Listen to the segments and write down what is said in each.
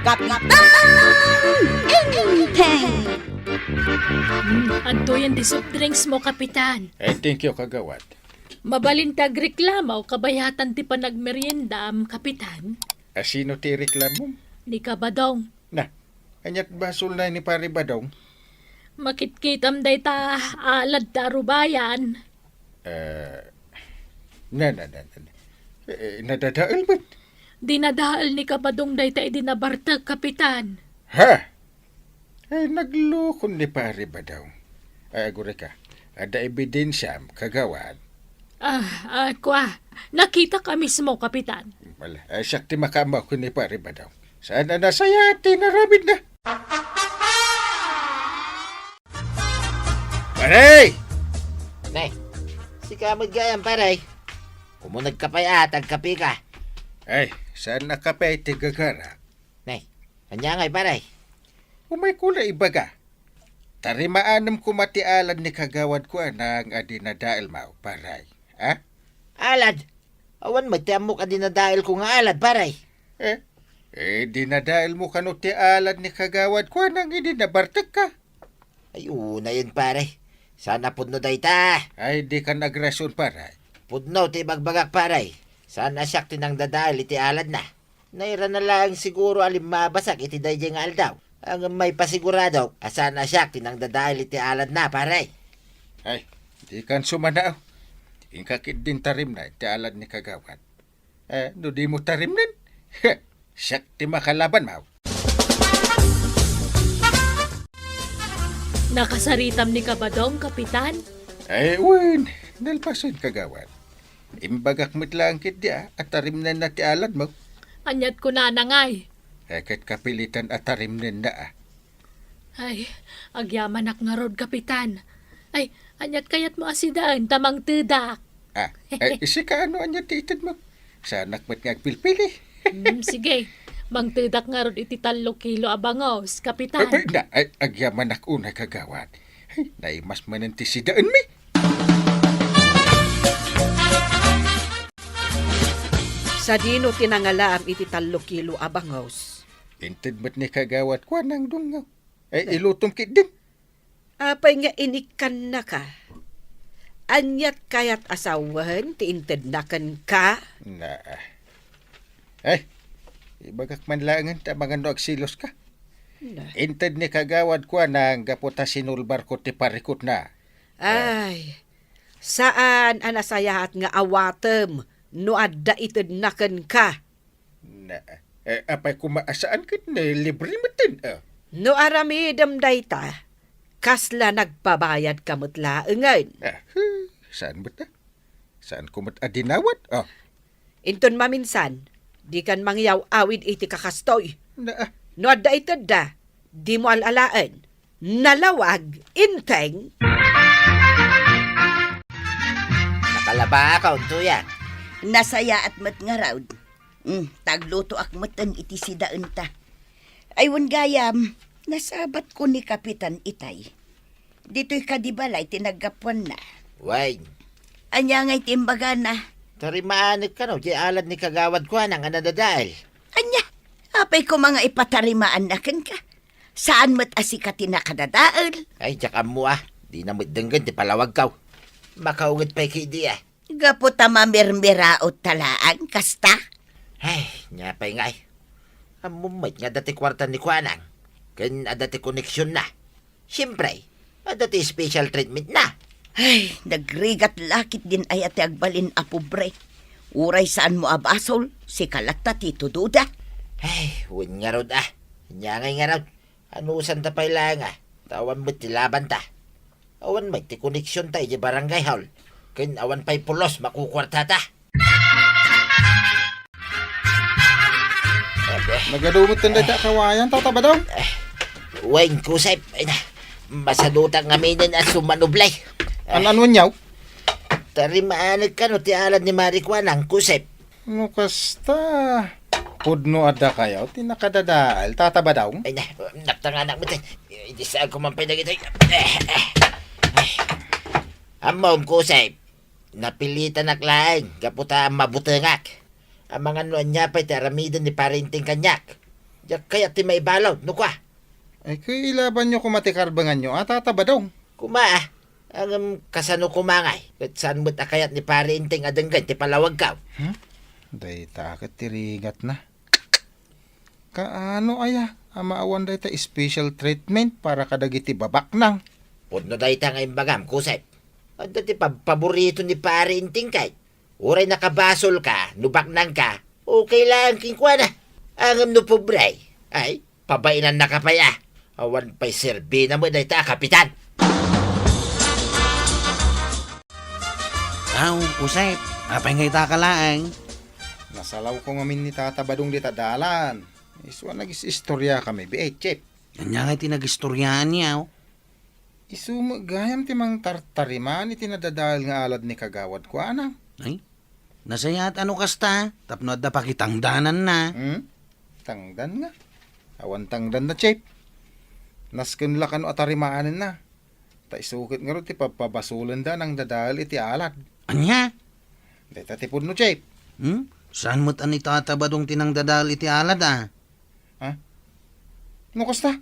Kapitan Inteng! Anto yan di soft drinks mo, Kapitan. Thank you, kagawad. Mabalintag reklamo, kabayatan ti panagmerienda am Kapitan. Sino ti reklamo? Ni Kabadong. Na, anyat basol na ni pare Badong? Makitkitam day ta alad ta rubayan. Nadadaal ba't? Dinadaal ni Kabadong day ta idinabartag, Kapitan. Ha? Naglukon ni pare Badong. Agure ka, ada ebidensya kagawad. Kwa, nakita ka mismo, Kapitan. Wala, sakti makamaw ko ni pare Badong. Sana nasaya, tinarabid na. Paray! Nay, si kamod gayam paray. Kumunag ka pa atag kapi ka. Ay, saan nakapay tigagara? Nay, kanya ngay paray. Umay kula ibaga. Tarimaanam kumatialan ni kagawad ko ang adinadail mao, paray. Ha? Alad, awan magtiam mo ka dinadail ko nga alad paray. Dinadail mo kano ti alad ni kagawad ko nang idinabartag ka. Ay, una yun paray. Sana pudno day ta. Ay, di ka nagrasyon, paray. Pudno ti bagbagak paray. Sana siyak tinang dadail iti alad na. Naira na lang siguro alim mabasak iti day nga aldaw. Ang may pasigurado, sana siyak tinang dadail iti alad na paray. Ay, di kan sumanaaw. Ingkakit din tarim na iti alad ni kagawad. No di mo tarim nin. Siyak ti makalaban mao. Nakasaritam ni Kabadong, Kapitan. Ay, wen, nalpason kagawad. Imbagak mitlang kit dia at tarim na ti alad mo. Anyat ko na nangay. Kat kapilitan at tarim na Ay, agyaman ak nga rod, Kapitan. Ay, anyat kayat mo asidaan, tamang tidak. Isi ka ano anya ti itad mo? Sanak mat nga agpilpili. Sige, mang tidak nga rod iti 3 kilo abangos, Kapitan. Agyaman ak unay kagawad. Ay, naimas mananti si daan mi. Sa dino tinangalaam iti 3 kilo abangos. Intid ba't ni kagawad ko nang dungaw? Ay, ilutom kit din. Apay nga inikan na ka. Anyat kayat asawahan ti inted nakan ka. Ay, ibagak man langan ta mga agsilos ka. Intid ni kagawad ko nang gaputa sinulbar ko ti parikot na. Ay, saan anasayahat nga awatem no adda ited nakan ka? Apay kumaasaan kit na libre matin. No aramidam dayta, kasla nagpabayad kamot laengan. Saan ba ta? Saan kumat adinawat? Inton maminsan, di kan mangyaw awid iti kakastoy. No adda ited da, di mo alalaan. Nalawag, inteng. Nakalaba ka unto yan. Nasaya at mat nga raud. Tagluto akmatan iti sidaan ta. Aywan gayam, nasabat ko ni Kapitan Itay. Dito'y kadibalay tinagapuan na. Way, Anya nga'y timbaga na. tarimaanag ka no, di alad ni kagawad ko nang anadadail. Anya, apay ko mga ipatarimaan na kan ka. Saan mat asikati na kadadaal? Ay, tsaka mo di na mudenggan, di palawag kaw. Makaungit pa'y kidi Gapo tama mirmiraot talaan, kasta? Ay, nyapay nga Amumait nga dati kwarta ni Kuanang. Kan adati koneksyon na. Siyempre, adati special treatment na. Ay, nagrigat lakit din ay ati agbalin apobre. Uray saan mo abasol, si kalata tito duda. Ay, win nga rod Nyangay nga rod. Anusan ta pa'y lang Tawan mo't tilaban ta. Awan may ti koneksyon tayo di barangay hall. Kan awan pa'y pulos makukwarta ta. Nagadumot tinday ta kawayan, tata ba daw? Wayne kusay. Ay na. Masadutang aminin at sumanublay. Ano nyaw? Tarimaanag ka no, ti alad ni Marikwanang kusay. No kasta. Pudno ada kayo, tinakadadaal, tata ba daw? Ay na, naktanganak mo tayo. Hindi saan ko man pinagitoy. Amom kusay. Napilitan naklaing, kaputa mabutangak. Ang mga nuan niya pa'y taramidan ni parinting kanyak. Jak kaya ti may balaw, no kwa? Ay, kailaban nyo kumatikarbangan nyo, tatabadong. Kuma ang kasano kumangay. Kat saan mo't akayat ni pare inting adenggan ti palawag ka. Day takat tiringat na. Kaano aya, amaawan day ta special treatment para kadagiti babak nang. Pudno dahi ta nga imbagam, kusay. At ti paborito ni pare inting kay. Uray nakabasol ka, nubaknang ka, okay lang kingkwa na. Ang no pobray, ay, pabainan na kapaya. Awan pa'y serbi na mo dahi ta, kapitan. Aw, usay, apay ngay takalaang. Nasalaw ko ngamin ni tatabadong di tadalan. Iswa nagis-istorya kami, chip. Kanya ngay tinag-istoryaan niya. Isumagayam ti mang tartariman iti nadadahal nga alad ni kagawad ko, anang. Ay, nasaya at ano kasta, tapno da pakitangdanan na. Tangdan nga. Awan tangdan na, chip. Nasken lakan o atarimaanin na. Ta isukit nga ro ti papabasulan da ng dadahal iti alad. Anya? Deta ti pudno, chip. Saan mo't ani tatabadong tinangdadal iti alad No kasta?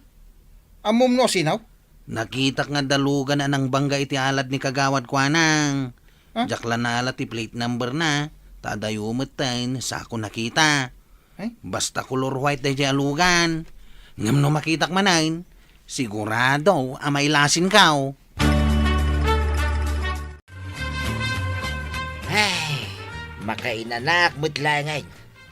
Amom no sinaw? Nakitak nga dalugan na ng bangga iti alad ni kagawad ko anang. Jaklan na alat ti plate number na. Tadayumot tayo, sako nakita. Ay? Basta color white tayo di alugan. Ngam no makitak manain, sigurado amay lasin ka. Ay, makainanak mutlangay.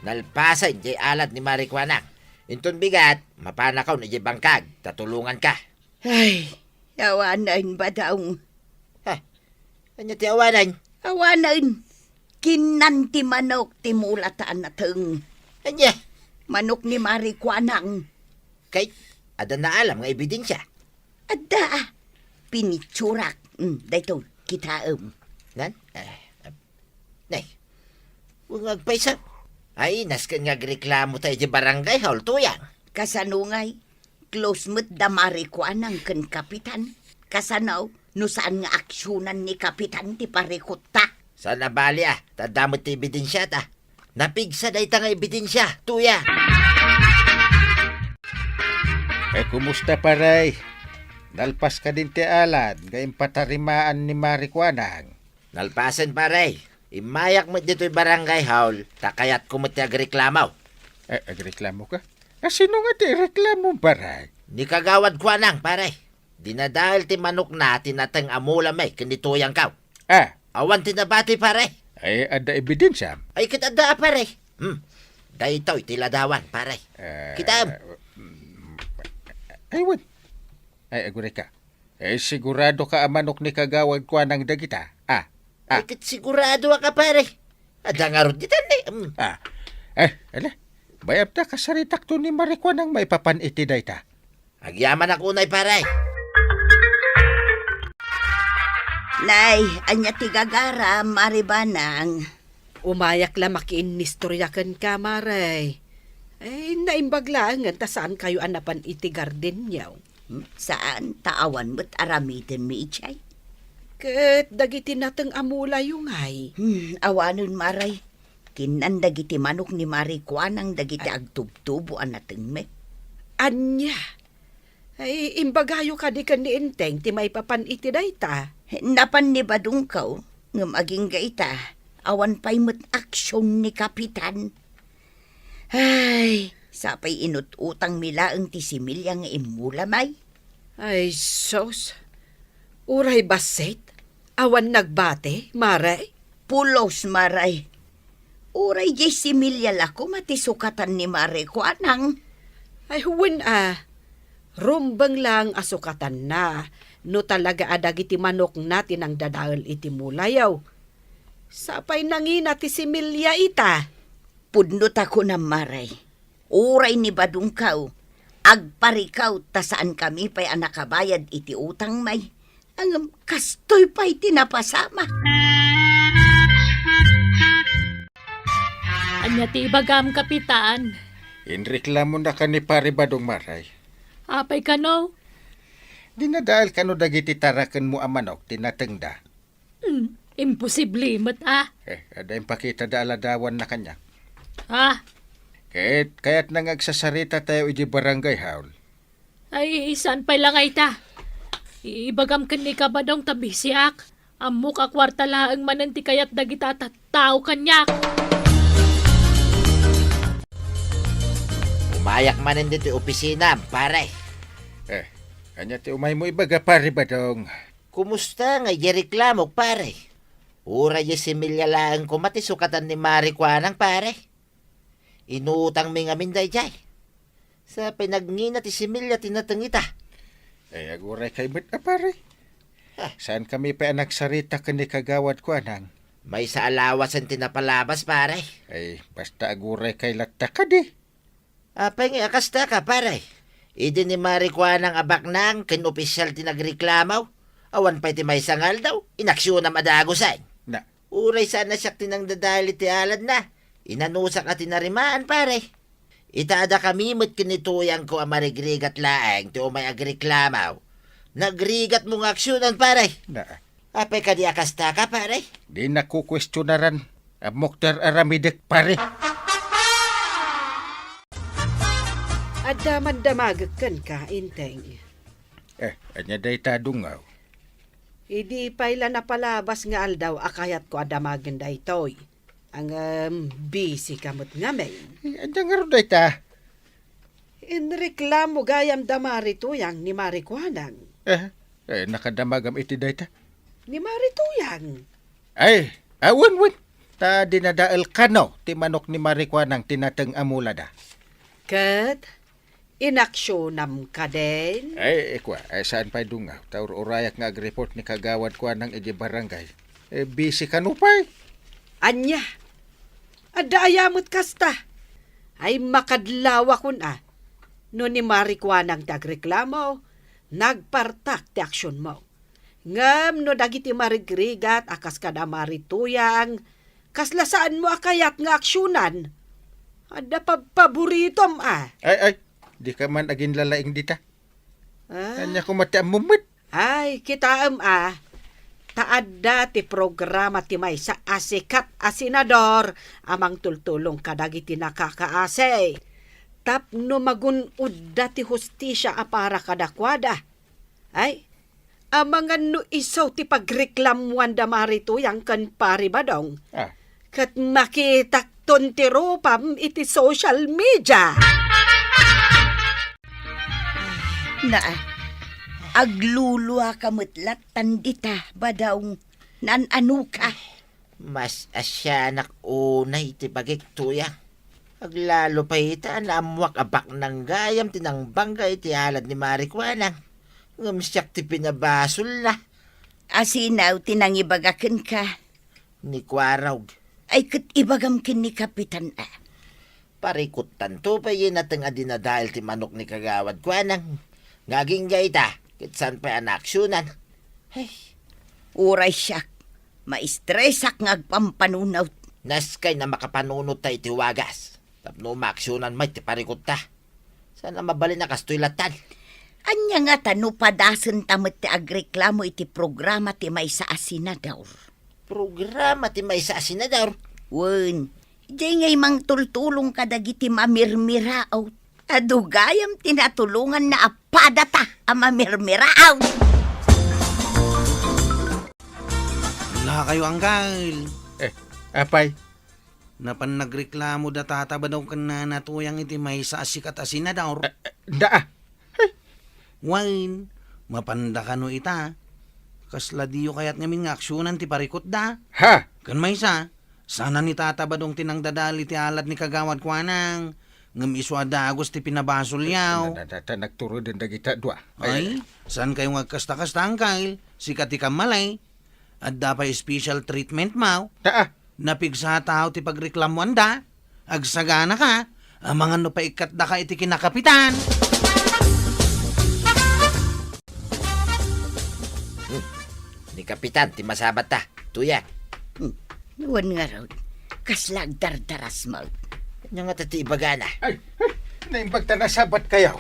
Nalpasan jay alad ni Marikwanak. Inton bigat, mapanakaw na jay bangkag. Tatulungan ka. Ay, awanan ba daw? Anya ti awanan? Awanan. Kinanti manok ti mulataan na teng. Anya? Manok ni Marikwanang. Kay, ada na alam nga ebidensya. Ada. Pinitsurak. Dayto, kitaem. Nan? Nay, huwag magpaisa. Ay, naskan nga reklamo tayo di barangay hall tuyang. Kasanungay, close mo't da Marikwanang ken kapitan. Kasanaw, no saan nga aksyonan ni kapitan ti parikot ta. Sana bali tadamot ti ebidensya ta. Napigsa day ta nga ebidensya, tuya. Kumusta paray? Nalpas ka din ti alad, gayong patarimaan ni Marikwanang. Nalpasan paray. Imayak mo dito'y barangay hall, takayat ko mo ti agreklamaw. Agreklamo ka? Sino nga ti reklamo, paray? Ni kagawad ko anang, paray. Dinadahil ti manok na tinatang amula may kanituyang kaw. Awan tinabati, paray. Ay, ada ebidensya. Ay, kitada, paray. Daytoy tiladawan, paray. Kitam. Ay, wan. Ay, agure ka. Sigurado ka manok ni kagawad ko ng dagita. Ay, kit sigurado ka, paray. Ada nga ron ditan eh. Ala. Bayab ta kasaritak to ni Marikwanang may papaniti day ta. Agyaman ako unay, paray. Nay, anya ti gagara, Maribanang. Umayak la makiinistoryakan ka, Maray. Ay, naimbaglaan ta saan kayo anapan iti garden niyaw. Saan taawan mo't aramitin mi ichay? Ket dagiti nateng amula yung ay. Awanon Maray. Kinan dagiti manok ni Marikwanang dagiti agtubtubuan nating me. Anya. Ay, imbagayo ka di ka ni Inteng, ti may papan iti dayta. Napan ni Badungkaw, ngam aging gaita, awan pa'y mo't aksyon ni Kapitan. Ay, sapay inut-utang milaang ti similya nga imulamay. Ay, sos. Uray baset? Awan nagbate, Maray? Pulos, Maray. Uray jay similya lako matisukatan ni Marikwanang. Ay, huwin rumbang lang asukatan na. No talaga adagiti manok natin ang dadaal iti mulayaw. Sapay nangina ti similya ita. Pudnot ako na Maray. Uray ni Badungkaw. Agparikaw ta saan kami pa'y anakabayad iti utang may. Ang kastoy pa'y tinapasama. Anya ti ibagam, kapitan. Inreklamo na ka ni Paribadong Maray. Apay ka no? Dinadahal ka no dagiti tarakan mo ang manok, tinatengda. Imposible mat Ada yung pakita da aladawan na kanya. Kaya't nangagsasarita tayo iti barangay haul. Ay, saan pa lang ay ta? Ibagam kan ni kabadong tabi siyak. Amok a kwarta laang mananti kayat dagita tao kanyak. Umayak man dito opisina, pare. Kanya ti umay mo ibaga pare badong. Kumusta nga reklamo, pare? Ura yung similya lang ko matisukatan ni Mari Kwanang, pare. Inutang mi nga minday jay. Sa pinagnina ti similya tinatangita. Aguray kay mit pare. Saan kami pa nagsarita ka ni kagawad ko anang? May sa alawas ang tinapalabas, pare. Basta aguray kay latta ka di. Apay nga akasta ka, pare. Idi ni Mari Kwanang abak nang kinopisyal tinagreklamaw. Awan pa iti may sangal daw. Inaksyon na madagosay. Na, Uray sana siya tinang dadali ti alad na. Inanusak at tinarimaan, pare. Itada kami mo't kinituyang ko ang marigrigat laeng ti umay agreklamaw. Nagrigat mong aksyonan, pare. na. Apay ka di akasta ka, pare. Di na kukwestiyonaran. Moktar aramidek pare. At damag-damagagkan ka, inteng. Anya day tadungaw. Idi paila na palabas nga aldaw akayat ko adamagan da itoy. Ang busy kamot nga may. Anya nga ron day ta. Inreklamo gayam damari tuyang ni Mari Kwanang. Nakadamagam iti day ta. Ni Mari tuyang. Awan. Ta dinadaal kano ti manok ni Marikwanang tinateng amulada. Kat, inaksyon ka din. Saan pa'y dungaw? Taur urayak nga ag-report ni kagawad ko ng iji barangay. Busy ka nupay. Anya, adayamot kasta. Ay makadlawa kun No ni Mari Kwanang tagreklamo, nagpartak ti aksyon mo. Ngam no dagiti marigrigat akas kada marituyang, kaslasaan mo akayat nga aksyonan. Ada paboritom Di ka man agin lalaing dita. Ah. Kanya ko mati ang mumit. Ay, kita taadda ti programa ti may sa asikat asenador amang tultulong kadagiti nakakaase. Tapno magunudda ti hustisya para kadakwada. Amangan no isaw ti pagreklamuan da marito yang kan pari badong. Kat makitak tontiropam iti social media. Na, agluluwa ka mutlat tandita badawng nananu ka. Mas asyanak unay ti pagiktuya. Aglalo pa ita na amuak abak ng gayam tinang bangga iti alad ni Mari Kwanang. Ngamsyak ti pinabasol na. Asinaw tinangibagaken ka. Ni Kwaraw. Ay kat ibagam kin ni Kapitan Parikot tanto pa yun at ang adina dahil ti manok ni kagawad Kwanang. Ngaging gayta, kitsan pa ang aksyonan. Uray siyak, maistresak ngagpampanunaw. Naskay na makapanunod tayo ti wagas. Tapno maaksyonan may ti parikot ta. Sana mabali na kastoy latan. Anya nga tano padasan tamat ti agreklamo iti programa ti may sa asenador. Programa ti may sa asenador. Wen, di ngay mang tultulong kadagiti mamirmiraaw. Adugayam tinatulungan na apadata ang mamirmiraaw. Wala kayo, Anggal. Apay. Napan nagreklamo da tataba daw kan na natuyang iti may sa asikat asenador. Daa. Wain, mapanda ka no ita. Kasla diyo kayat ngamin nga aksyonan ti parikot da. Ha? Kan may sa, sana ni tataba dong tinangdadali ti alad ni kagawad Kwanang. Ngam iswa dagos ti pinabasol yaw. Nagturo din dagita dua. Ay, saan kayo magkasta-kasta, Angkal? Sikat ti kamalay. At dapay special treatment maw. Daa. Napigsa tao ti pagreklamuan da. Agsagana ka. Amangan no pa ikat da ka iti kinakapitan. Ni Kapitan, ti masabat ta. Tuya. Wen nga raw, kaslag dardaras mo. Kanya nga tati ibagana. Naimbag na sabat kayo.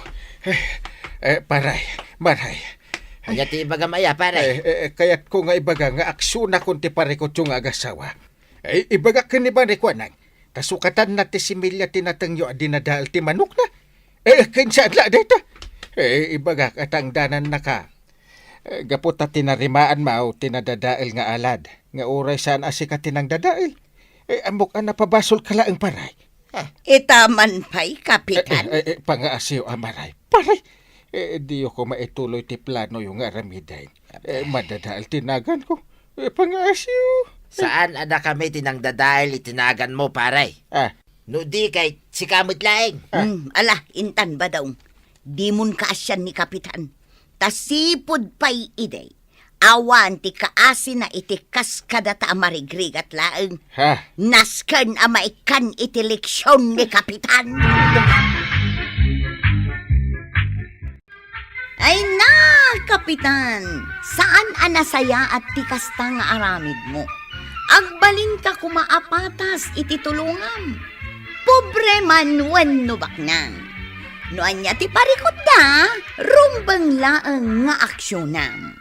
Paray, maray. Kanya ti ibagamaya, pare. Kaya't ko nga ibaga nga aksyon na kung ti pare ko tiyong agasawa. Ibaga ka ni Mari Kwanang. kasukatan na ti similya tinatangyo dinadal ti manok na. Kinsa adla data. Ibaga katang danan na ka. Gapot na tinarimaan mao tinadadael nga alad. Nga oray saan asika tinang dadael. Amok na pabasol ka laang paray. Itaman pa'y, Kapitan. Pangaasiyo amaray. Paray. Di ko maituloy ti plano yung aramiday. Madadael tinagan ko. Pangaasiyo. Saan ada kami tinangdadahil itinagan mo, paray? No di kay si kamot laeng. Ala, intan ba daw? Di mun kaasyan ni Kapitan. Tasipod pa'y iday. Awan ti kaasi na itikas kadata marigrig at laeng. Nasken amaikan iti leksyon ni Kapitan. Ay na, Kapitan! Saan anasaya at tikas ta nga aramid mo? Agbalin ka kumaapatas iti tulungan. Pobre man wenno baknang. No anya ti parikot da, rumbang laang nga aksyonan.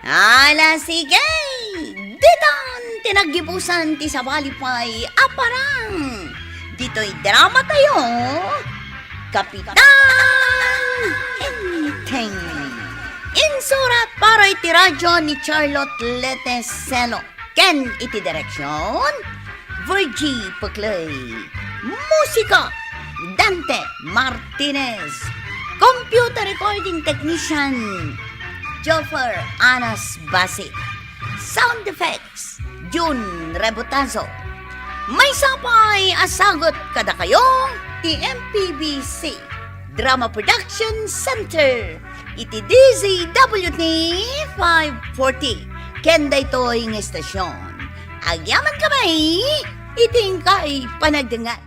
Ala sige! Ditan tinagibusan ti sabalipay aparang. Dito'y drama tayo. Kapitan Enteng. Insurat para iti radyo ni Charlotte Leteselo. Ken iti direksyon Virgie Puclay. Musika Dante Martinez. Computer recording technician Joffer Anas Basit. Sound effects June Rebutazo. May sapay asagot kada kayo ti MPBC Drama Production Center iti DZWT 540 kenda ito'y ng estasyon. Agyaman kamay iting kay panagdangan.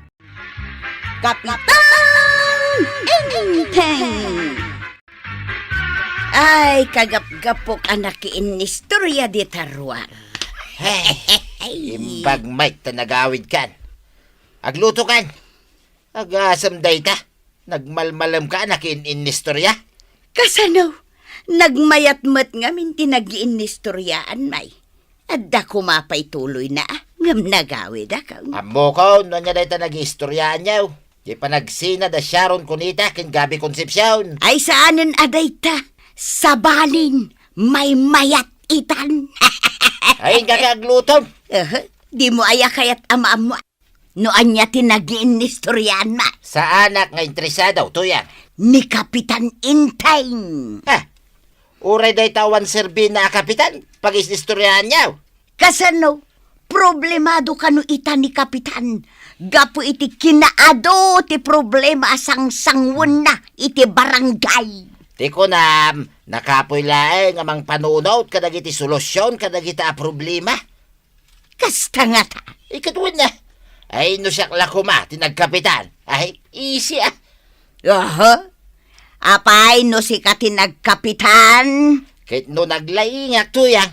Kapitan Enteng. Ay, kagap-gapok anak inistorya di tarwar. Imbag Mike tanagawid kan. Agluto kan. Agasam day ka. Nagmalmalam ka anak inistorya. Kasano? Nagmayat-mat nga minti nag-iinistoryaan may. Adda kumapay tuloy na ngam nagawid akaw. Amo ko, no niya day ta nag-istoryaan niyaw. Di pa nagsina da Sharon Cunita kin Gabi Concepcion. Ay saanan aday ta? Sabalin, may mayat itan. Ay, kakagluton. Di mo aya kayat ama mo. No anya tinag-iinistoryaan ma. Sa anak nga interesado, tuyan. Ni Kapitan Intay. Uray day tawan serbi na kapitan. Pag-istoryahan niyaw. Kasano? Problemado kano ita ni Kapitan. Gapo iti kinaado ti problema asang sangwon na iti barangay. Di ko na nakapoy laeng amang panunod kadag iti solusyon kadag iti problema. Kasta nga ta. Ikatwin na. Ay no siyak lakuma tinagkapitan. Ay easy ah. Aha. Apay no si katinagkapitan. Kahit no naglaingak tuyang.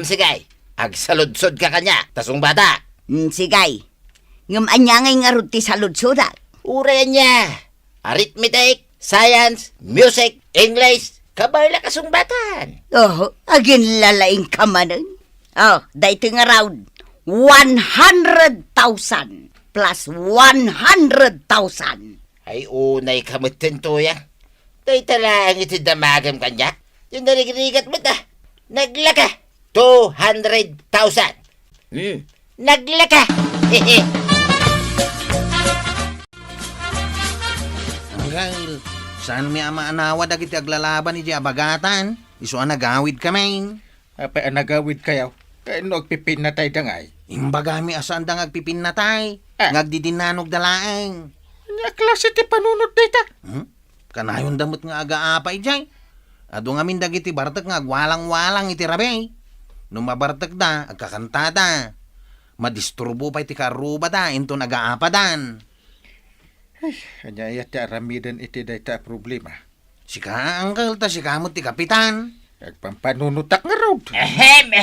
Sigay, agsaludsod ka kanya, tasong bata. Sigay. Ngam anyangay nga ruti sa ludsoda. Uray niya. Arithmetic, science, music, English, kabarla kasungbatan. Agin lalaing ka manan. Dahito nga round. 100,000 plus 100,000. Ay unay kamutin tuyang. Day talang iti damagam kanya. Yung narigrigat mo ta. Naglaka. 200,000. Naglaka. Anggal, saan may ama anawa dagiti aglalaban iti abagatan? Iso nagawid kami. Apa nagawid kayaw. No agpipin na tayo dangay. Imbagami asan dang agpipin na tay. Ngagdidinanog dalaeng. Nya klase ti panunod data. Kanayon damot nga aga-apay jay. Ado nga min dagiti bartek nga agwalang-walang iti rabe. Nung mabartek da, agkakantada. Madisturbo pa iti karuba da, into nag-aapadan. Anya yati aramidan iti data problema. Sika, angkel, ta sikamot ti kapitan. Agpampanunutak nga road. Ehem.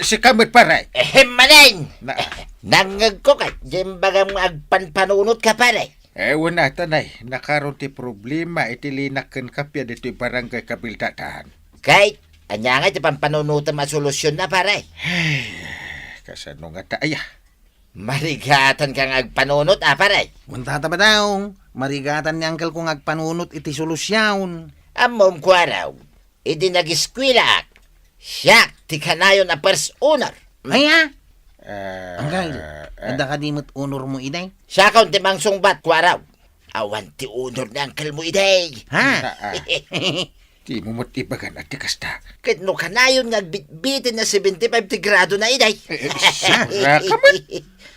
Si kamot paray. Ehem manin. Na, Nangag ko ka, dyan bagang agpanpanunot ka pare. wala tanay. Nakaroon ti problema iti linaken kapya dito barangay kabildatahan. Kahit, anya nga iti pampanunutan masolusyon na pare. Kasano nga taaya. Marigatan kang agpanunot, paray. Wanta ta ba daw? Marigatan ni Uncle kung agpanunot iti solusyon. Amom ko araw, idi nag-eskwela. Siya, ti kanayon a first honor. Ay ha? Ah, Uncle, ada ka di mo't honor mo iday? Siya kaun ti mang sungbat ko araw. Awan ti honor ni uncle mo iday. Ha? Di mo mo't ibagan at tikasta. Kat no kanayon nga bitbitin na 75 ti grado na iday. Sara ka man.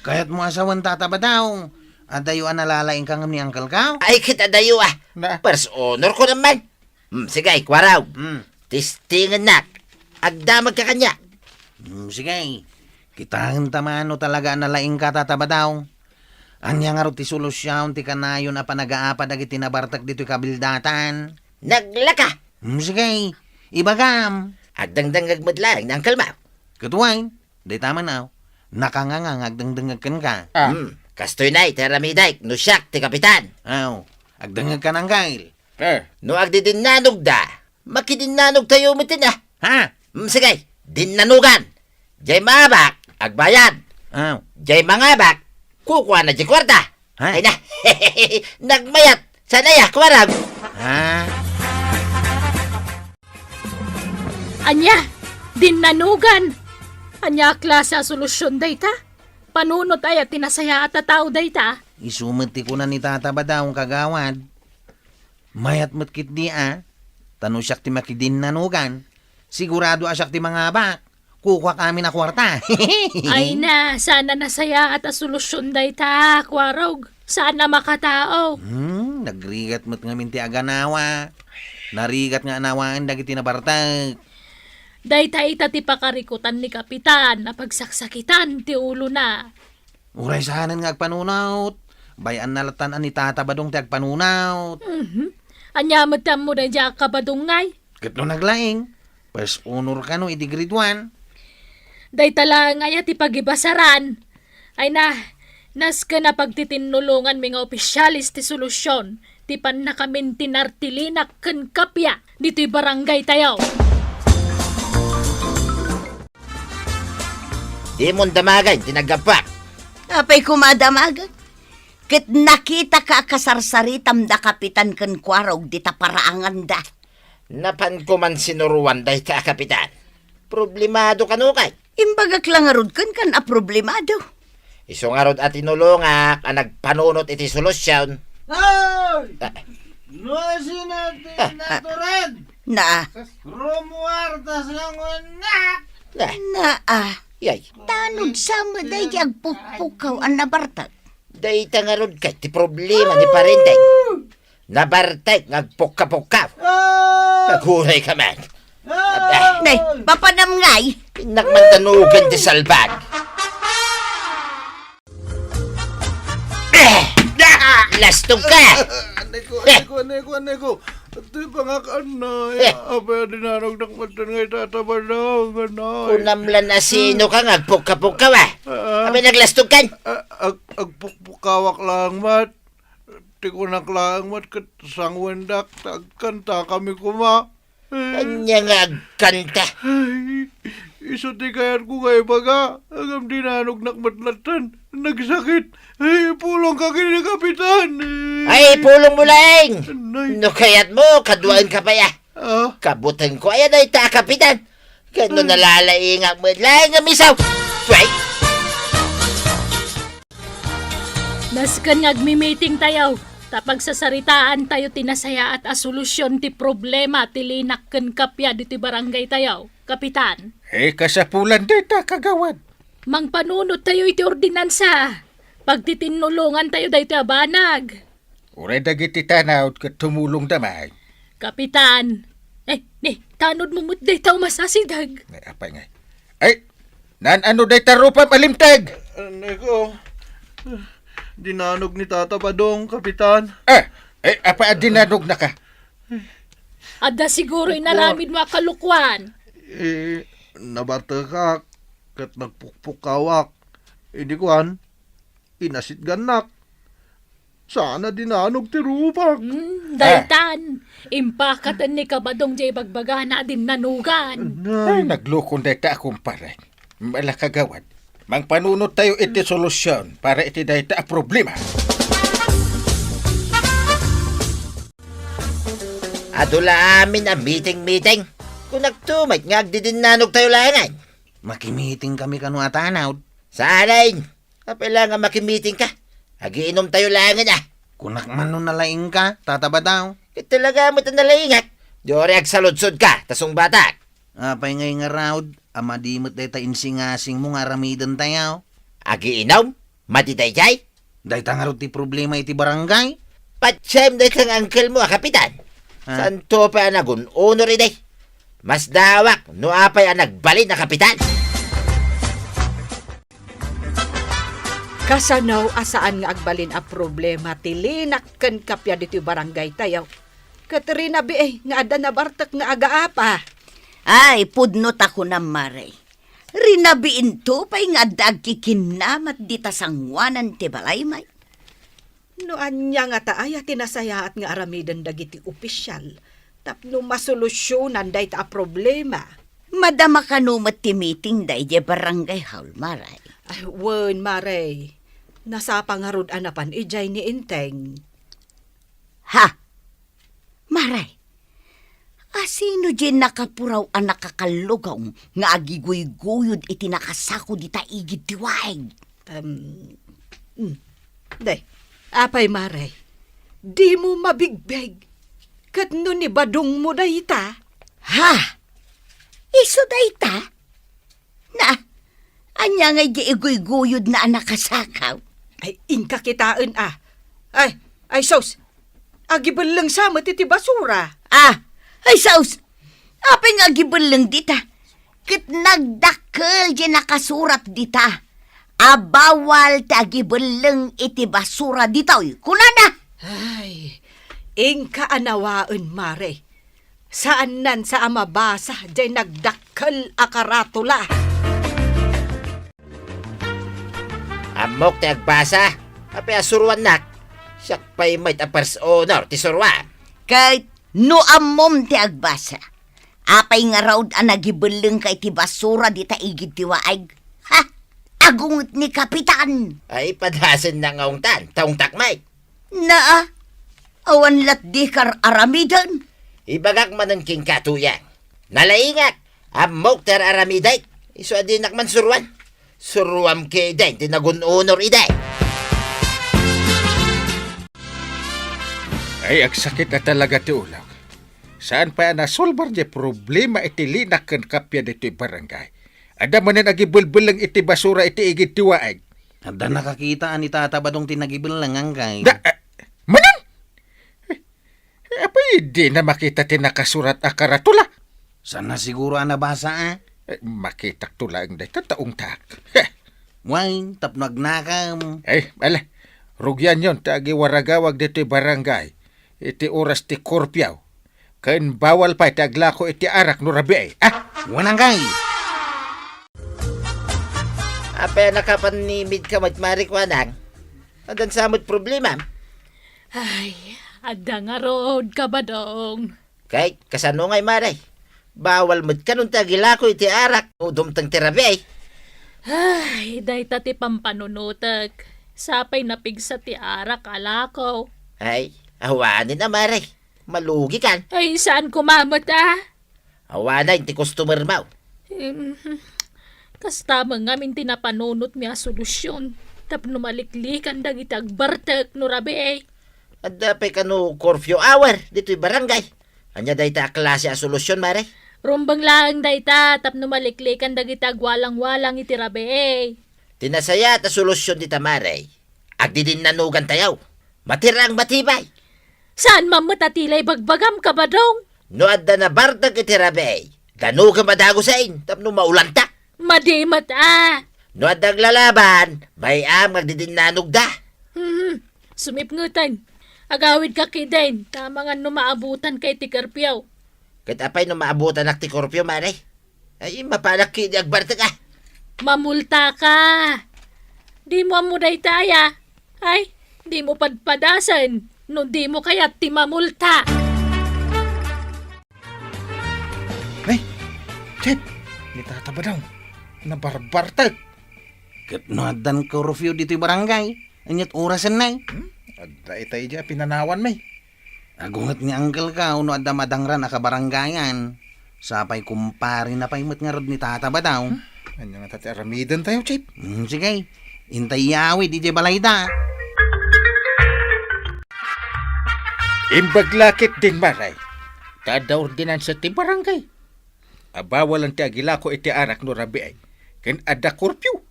Kaya't mo asawan tata ba daw? Adayo nalalaing kang ni Uncle ka? Ay kita dayo Na. First honor ko naman. Sige, kwaraw. Tistingan na. Agdamag ka kanya. Sige. Kitang tamano talaga nalaing ka tata ba daw? Anya nga ro ti solusyon ti kanayon a panagaapa dagiti nabartak dito kabildatan. Naglaka. Sige. Ibagam. Agdangdang agmadlang ng kalma. Katuway. Day tama na. Nakangangang agdangdangagkan ka. Kastoy na teramiday. No siyak ti kapitan. Aw. Agdangag ka ng gail. No agdidinanog da. Makidinanog tayo mitin Ha? Sige, dinanugan. Jay mabak, agbayad. Aw. Jay mangabak, kukuha na di kwarta. Ha? Ay na, nagmayat. Sanay kwarag. Ha? Anya, dinanugan. Anya klase a solusyon dayta? Panunot ay at tinasaya at tao dayta? Isumati ko na ni tata ba daw ang kagawad? Mayat matkit di Tano siyak ti makidin nanugan. Sigurado asyak ti mga abak. Kukuha kami na kwarta. Ay na, sana nasaya at a solusyon dayta, kwarog. Sana makatao. Nagrigat mo't ngamin ti aganawa. Narigat nga anawaan dagiti nabartag. Dayta ita ti pakarikutan ni kapitan na pagsaksakitan ti ulo na. Uray sahanan nga agpanunaw. Bayan nalatan ani tata badong ti agpanunaw. Anya matam mo na diya kabadungay. Katlo naglaing. Pas honor ka no iti grade 1. Dayta lang ay ti pagibasaran. Ay na, nas ka na pagtitinulungan mga opisyalis ti solusyon. Ti pan na kamin tinartilinak ken kapya dito'y barangay tayo. Di mong damagan, tinagapak. Apay kumadamagan. Ket nakita ka kasarsaritam da kapitan ken kwarog di ta paraangan da. Napan ko man sinuruan day ta kapitan. Problemado ka no kay. Imbagak lang arod kan a problemado. Iso nga rod at inulungak ang nagpanunot iti solusyon. Hoy! Ah, Nuasi natin natured! Na, Rumuartas ng unak! na, yay. tanod sa maday agpupukaw ang nabartag. Day ta nga rod kay ti problema ni parintay. Nabartay ngagpukka-pukka. Naghuray ka man. Nay, papanam ngay. Pinagmantanugan ti salbag. Lastong ka! Anay ko. Ito'y pangakaan na. Apa dinarog ng matan ngay tatabadaw. Kunamlan na sino ka ngagpukka-pukka ba? Kami naglastong kan? Agpukpukawak lang mat. Tikunak lang mat kat sangwendak. Tagkanta kami kuma. Kanya nga agkanta. Ay, iso ti kayat ko kay baga. Agam dinanog nakmatlatan. Nagsakit. Ay, pulong ka kini kapitan. Ay, pulong mo lang! Nay. No kayat mo, kaduan ka pa ya. Kabutan ko, ayan ay ta, kapitan. Kano nalalainga mo lang nga misaw. Sway! Naskan ngagmi-meeting tayo. Tapag sasaritaan tayo tinasaya at asolusyon ti problema ti linak ken kapya diti barangay tayo. Kapitan, Kasapulan dita kagawad. mangpanunod tayo iti ordinansa. Pagtitinulungan tayo dahito abanag. Uray dagiti tanaw kat tumulong damay. Kapitan, tanod mo mut dahito masasidag. Ay, apay nga. Ay, ano day tarupa malimtag? Anay ko, dinanog ni Tata Badong, Kapitan. Apa dinanog na ka? Ada siguro inaramid mo kalukwan. Nabatakak, kat nagpukpukawak. Hindi kuhan, inasit ganak. Sana dinanog ti rupak. Daytan, impakatan ni kabadong jay bagbaga na din nanugan. Ay, naglukon day ta akong paray. Malakagawad. Mangpanunod tayo iti solusyon para iti dayta a problema. Adula amin ang meeting. Kung nagtumay, ngagdidinanog tayo langan. Makimiting kami kanu atanaw. Sanayin, kapailangan makimiting ka. Agiinom tayo langan ah. Kunak man nun nalaing ka, tataba daw. Talaga mo ito nalaingat. Diyori agsaludsod ka, tasong batak. Apay ngay nga raud, amadimot day ta insingasing mo nga ramidan tayo. Agiinom, matitay jay. Day ta nga ro ti problema iti barangay. Patsem day kang uncle mo, kapitan. Ah. Santo pa anagun, honor iday. Mas dawak, no apay ang nagbalin na kapitan. Kasanaw asaan nga agbalin a problema tilinak ken kapya dito barangay tayo. Katerina nga ada na bartak nga agaapa. Ay, pudnot ako na maray. Rinabiin to pa'y nga dagkikinamat di tasangwanan ti balay may. No anya nga taaya tinasayaat nga aramidan dagiti opisyal. Tapno masolusyonan day ta a problema. Madama ka numat ti meeting day di barangay hall maray. Ay, wen maray. Nasa pangarod anapan ijay ni Inteng. Ha? Maray, asino di nakapuraw ang nakakalugaw nga agiguy-guyod iti nakasako di taigid tiwaig? Day, apay maray. Di mo mabigbeg. Kat no ni badong mo day ta. Ha? Iso day ta? Na, anya nga iguy-guyod na ang nakasakaw? Ay, inka kitaan ah. Ay, sos. Agibal lang sa iti basura. Ah, ay saus, apay nga gibelang dita. Kit nagdakkel di nakasurat dita. Abawal ta gibelang iti basura dita. Kunana? Ay, inka anawaan mare. Saan nan sa amabasa di nagdakkel akaratula. Amok ti agbasa, apay asuruan nak. Siyak pa'y may tapers honor, ti surwan. Kahit no amom ti agbasa. Apay nga raw ang nagibelang kay ti basura dita igid ti waig. Ha? Agungot ni kapitan. Ay, padasan na ngaong taong takmay. Naa, awan lat di kar aramidan. Ibagak man ang king katuyang. Nalaingat, amok ter aramiday. Iso adinak man surwan. Surwam kay day, tinagun honor iday. Ay, agsakit na talaga ti ulang. Saan pa nasolbar di problema iti linak ken kapya dito barangay. Ada manan agibulbulang iti basura iti igid ti waig. Ada nakakita ni tataba dong tinagibilang ang kay. Manan! Apay, di na makita ti nakasurat a karatula. Sana siguro nabasa Makitak tula ang day taong tak. Wine, tapnag nakam. Ay, ala, rugyan yon tagi waragawag dito barangay. Iti oras ti korpyaw. Kain bawal pa iti aglako iti arak no rabi. Wanang kay. Apay nakapanimid ka matmarikwanang. Adan samot problema. Ay, ada nga road ka ba dong? Kay, kasano ngay maray. Bawal mo't kanong tagilako iti arak. Udumtang tirabi. Ay, day tati pampanunutag. Sapay napigsa ti arak alakaw. Ay, awanin na maray. Malugi kan. Ay, saan kumamot ah? Awanan ti customer mo. Kastama nga min tinapanunot mi a solusyon. Tapno maliklikan dagiti agbartek no rabi eh. At dapay kano curfew hour dito'y barangay. Anya day ta klase a solusyon maray. Rumbang lang dayta tapno maliklikan dagiti agwalang-walang iti rabi eh. Tinasaya ta solusyon di tamaray. Agdi din nanugan tayaw. Matirang matibay. Saan mamatatilay bagbagam ka ba dong? No adda na bardag iti rabi. Danugan madago sa in. Tapno maulanta. Madimat ah. No adda lalaban. May magdidin nanog da. Sumipngutan. Agawid ka kiden. Tama nga numaabutan kay tikarpiyaw. Kat apay no maabutan ak ti korpyo maray. Ay mapanak kini agbartag ah. Mamulta ka. Di mo amuday taya. Ay, di mo padpadasan. No di mo kaya ti mamulta. Ay, Chet, ni tataba daw. Nabarbartag. Kat noadan curfew dito'y barangay. Anyat orasan na Adda itay dya pinanawan may. Agungat ni uncle ka, uno adda madangran akabaranggayan. Sapay kumpari na paimot nga rod ni tata ba daw? Anya nga tati aramidan tayo, Chip. Sige, intay yawi, di jay balay da. Imbaglakit din maray. Tada ordinansa ti barangay. Abawalan ti agila ko iti arak no rabi ay. Ken ada curfew.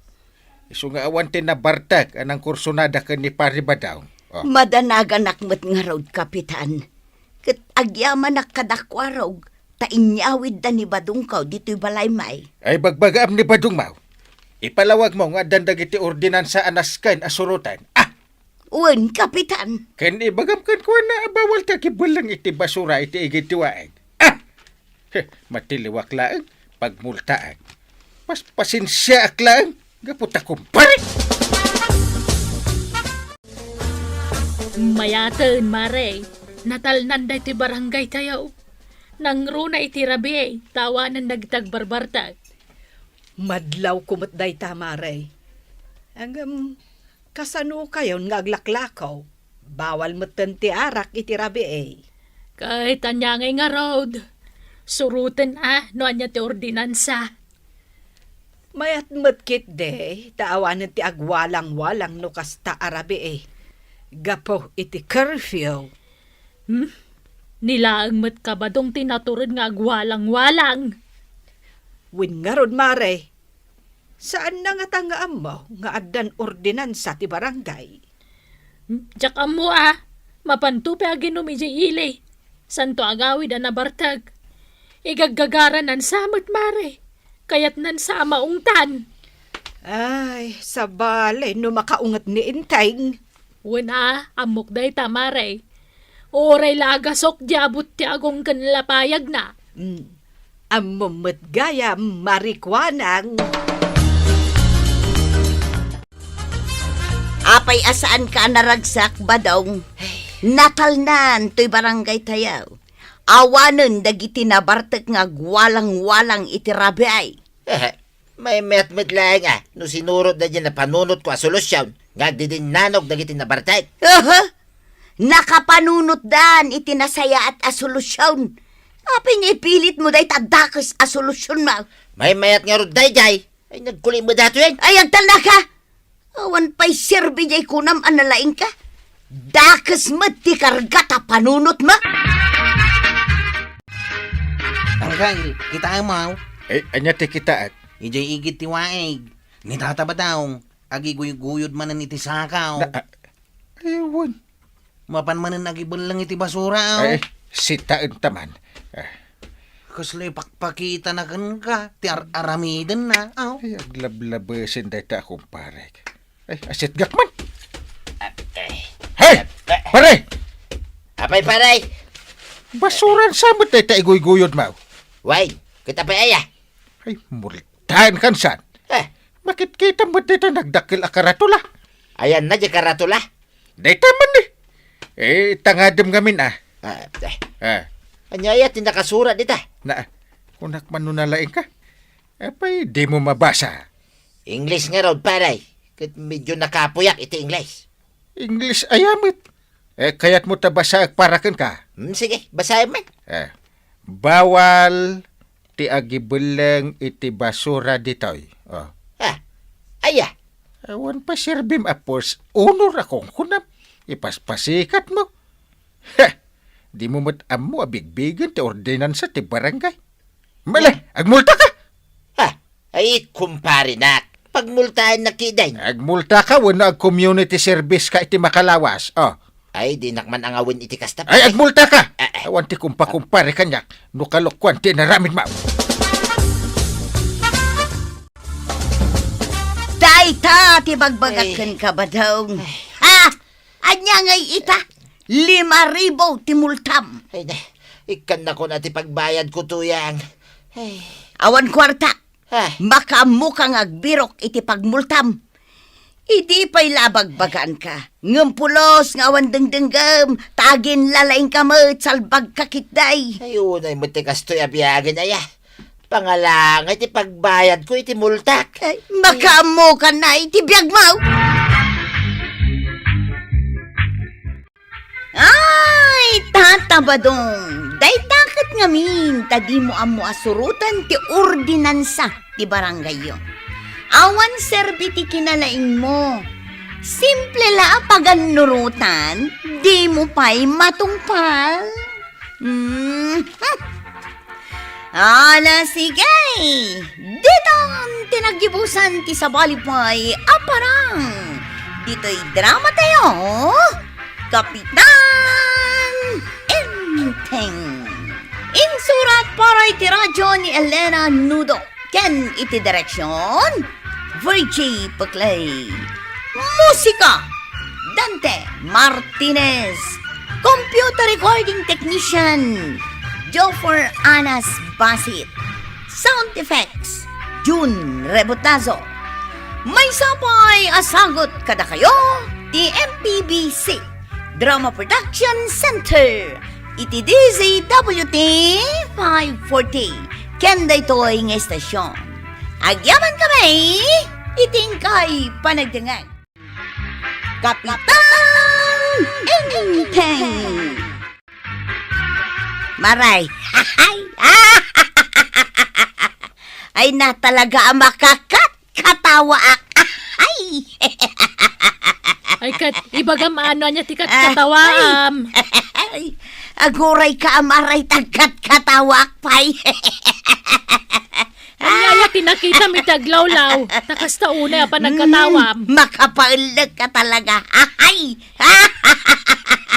Isu nga awan ti nabartag anang kursunada ken ni pari ba daw. Oh. Madanagan akmat nga raw, Kapitan. Kat agyaman nakadakwaraw, tainyawid da ni Badungkaw dito'y balay may. Ay bagbagaam ni Badung Mau. Ipalawag mo nga dandag iti ordinansa anaskan asurutan. Uwan, Kapitan. Ken ibagam kan ko na bawal ta kibulang iti basura iti igitiwaag. Matiliwak laang pagmultaan. Mas pasinsya aklang gaputa kumpare. Mayaten, mare. Natal nanday ti barangay tayo. Nangro na iti rabi, tawanan nagtagbarbartag. Madlaw kumot day tamaray. Ang kasano kayo nga aglaklakaw. Bawal moten ti arak iti rabi eh. Kahit anyangay nga road. Suruten no anya ti ordinansa. Mayat matkit de, taawanan ti agwalang-walang no kasta arabi eh. Gapo iti curfew. Nilaang mat kabadong tinaturod nga agwalang-walang. Win nga rod mare. Saan na nga tangaan mo nga addan ordinansa ti barangay? Diyak mo mapantupi aginumi di ili. Santo agawid nabartag. Igaggagaran nan samot mare. Kayat nan sa maungtan. Ay, sa bale, no makaungat ni Intay. Wala, amok day tamare. Oray lagasok diabot ti agong kanlapayag na. Amumot gaya marikwanang. Apay asaan ka naragsak, Badong? Natalnan to'y barangay tayaw. Awanen dagiti nabartek nga walang-walang iti rabi ay. May met-met lang no sinurot na dyan na panunot ko a solusyon. Nga didin nanog dagiti nabartay. Nakapanunot dan iti nasaya at asolusyon. Apay nga ipilit mo day tadakes asolusyon mo. May mayat nga rod day, ay nagkuling mo dato yan. Ay, agtala ka! Awan pa'y serbi jay kunam analaing ka. Dakes mo ti kargata panunot mo. Uncle, kita mo. Anya ti kitaat. Ijay igit ti waig. Ni tata ba daw? Agi guyod manan iti sakaw. Aywan. Mapan manan agibon lang iti basura. Ay, sitaan taman. Kaslo'y pakpakita na ka. Ti aramidan na. Ay, aglablabasin day ta akong pare. Ay, asit gakman. Hey! Pare! Apay paray. Basuran samot day ta iguy-guyod mo. Way, kita pa aya. Ay, multahan kan san. Bakit kita mo dito nagdakil akaratula? Ayan na dyan karatula. Dito man tangadam gamin Anyaya tinakasura dita. Na, kunak manunalain ka. Apay, di mo mabasa. English nga raw paray. Kat medyo nakapuyak iti English. English ayamit. Kaya't mo tabasa parakan ka. Sige, basahin man. Bawal ti agibuleng iti basura ditoy. Aya. Awan pa sirbim apos unor akong kunam. Ipaspasikat mo. Di mo amo abigbigan ti ordinansa ti barangay. Mala, agmulta ka. Ay, kumpare nak. Pagmultahan na kiday. Agmulta ka wano ag community service ka iti makalawas. Ay, di nakman ang awin iti kasta. Ay, agmulta ka. Awan ti kumpakumpare kanyak. Nukalokwan ti naramid mo. Dayta, ti bagbagakan ka ba daw? Anya ngay ita, 5,000 ti multam. Ay, ikan na ko na ti pagbayad ko tuyang. Ay. Awan kwarta, makamukang agbirok iti pagmultam. Idi pa'y labagbagan ka. Ngumpulos nga awan dengdenggam, tagin lalaing kamot, salbag kakitday. Ayun ay matikas to'y abiyagin aya. Pangalangay iti pagbayad ko iti multak. Ay, makaamo ka na itibiyag mo. Ay, tatabadong. Day takat ngamin, tadi mo amo asurutan ti ordinansa ti barangay yo. Awan serbi ti kinalaing mo. Simple la paganurutan, di mo pa'y matungpal. Ala, sige. Dito ang tinagibusan ti sabalipay aparang. Dito'y drama tayo. Kapitan Enteng. Insurat para iti radyo ni Elena Nudo. Ken iti direksyon Virgie Paclay. Musika Dante Martinez. Computer recording technician Jofer Anas Basit. Sound effects June Rebotazo. May sapay asagot kada kayo di MPBC Drama Production Center. Iti DZWT 540. Kenda ito'y ng estasyon. Agyaman kami, itingkay panagdangan. Kapitan Enteng. Maray. Ay na talaga ang katawa ak. Ay. Ay kat, ibagam ano niya tikat katawaam. Ay, aguray ka amaray tagkat katawak pay. Ay, tinakita mi taglawlaw. Takas tauna pa nagkatawam. Makapaulag ka talaga. Ay!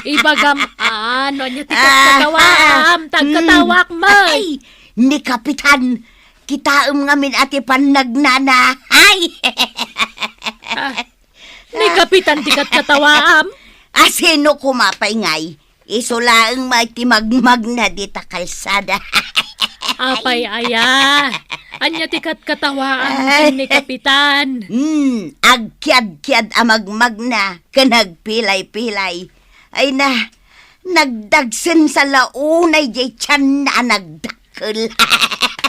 Ibagam ano niya tikat katawaam. Tagkatawak mo. Ay! Ni Kapitan, kitaom ngamin ati panagnana. Ay! Ni kapitan tikat katawaam. Asino kumapay ngay? Isulaang may timagmag na dita kalsada. Apay aya. Anya tikat katawaam ni kapitan. Agkyad-kyad amagmag na, kanagpilay-pilay. Ay na, nagdagsen sa launay jay tiyan na nagdakkel.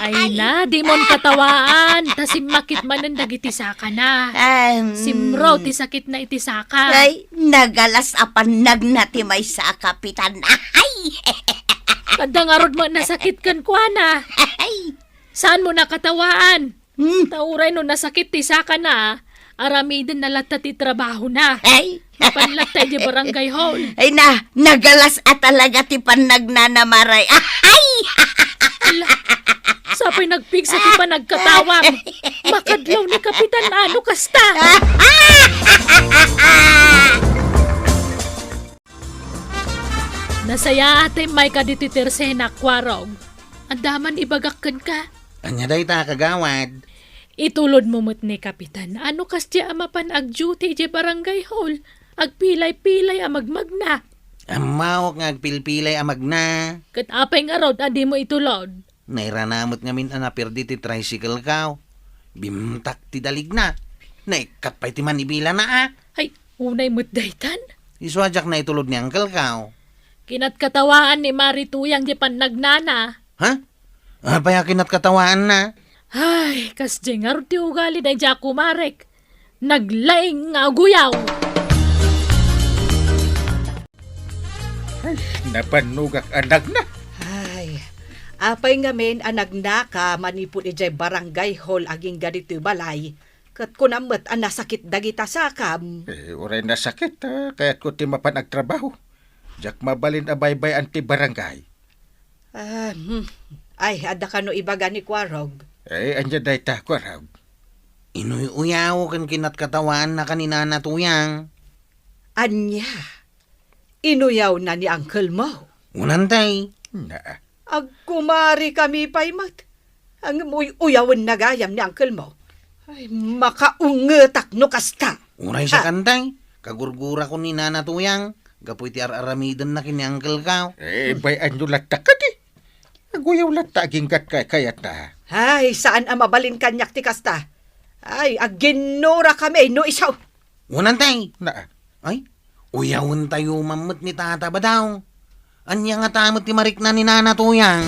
Ay na, di mon katawaan. Tasimakit man ang dagitisaka na. Simro, ti sakit na itisaka. Ay, nagalas apan nagnatimay sa kapitan. Ay! Kadang arod mo nasakit kan kuana. Ay! Saan mo nakatawaan? Tauray no nasakit ti saka na. Aramidin na lata ti trabaho na. Ay! Napanlatay di barangay hall. Ay na, nagalas at talaga ti panagnanamaray. Ay! Sapay nagpigsa ti pa nagkatawam. Makadlaw ni kapitan ano kasta. Nasaya ate may kadititerse na kwarog. Andaman ibagakkan ka. Anya day ta kagawad. Itulod mo mo't ni kapitan. Ano kastya amapan ag-duty di barangay hall. Agpilay-pilay amagmag na. Amawak nga agpilpilay amag na. Kat apay nga rod, adi mo itulod. Nairanamot nga min anapirdi ti tricycle kaw. Bimtak ti dalig na. Naikat pa'y ti manibila na Ay, unay mo't daytan. Iswadyak na itulod ni Uncle kaw. Kinat-katawaan ni Marituyang di panagnana. Ha? Paya kinat katawaan na. Ay, kasdi nga rod ti ugali na Jaco Marek. Naglaing nga guyaw. Napanugak anak na. Ay, apay ngamin anag na ka manipod ijay barangay hall aging ganito balay. Kat kunamat ang nasakit dagita sakam. Uray na sakit, kaya't ko ti mapanagtrabaho. Jak mabalin abaybay anti barangay. Ay, ada ka no ibaga ni Kwarog. Anya day ta ko raw. Inuy-uyaw kan kinat katawaan na kanina natuyang. Anya, inuyaw na ni Uncle mo. Unantay. Na, Agkumari kami paymat. Ang uyawan na gayam ni Uncle mo. Ay, makaungetak no kasta. Uray sa kantay. Kagurgura ko ni nanatuyang. Gapoy ti ar-aramidon na kini Uncle kaw. bayan nyo latta ka di. Aguyaw latta aging kat kayat na. Ay, saan ang mabalin kanyak ti kasta? Ay, aginura kami no isaw. Unantay. Na, Ay, uyawon tayo mamot ni tata ba daw? Anya nga tamot ti marik na ni nanatuyang.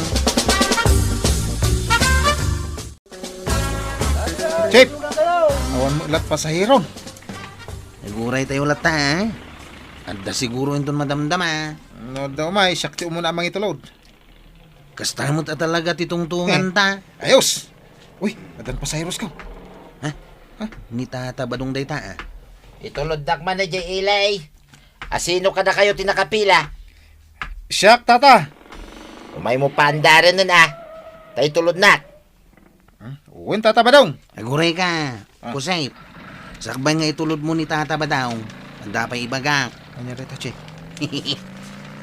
Chip! Awan mo ulat pasahiron. Naguray tayo ulat ta, eh. Anda siguro yung madamdama. No daw may, sakti mo na amang itulod. Kastamot at talaga titungtungan ta. Ayos! Uy, madan pasahiros ka. Ni tata badong day ta, ah. Itulod dakman na dyan ilay. Asino ka na kayo tinakapila? Siyak, tata! Umay mo paandaran nun Tay tulod na. Uwin, tata ba daw? Naguray ka. Kusay. Sakbay nga itulod mo ni tata badaw. Anda pa ibagak. Ano rita, Chip?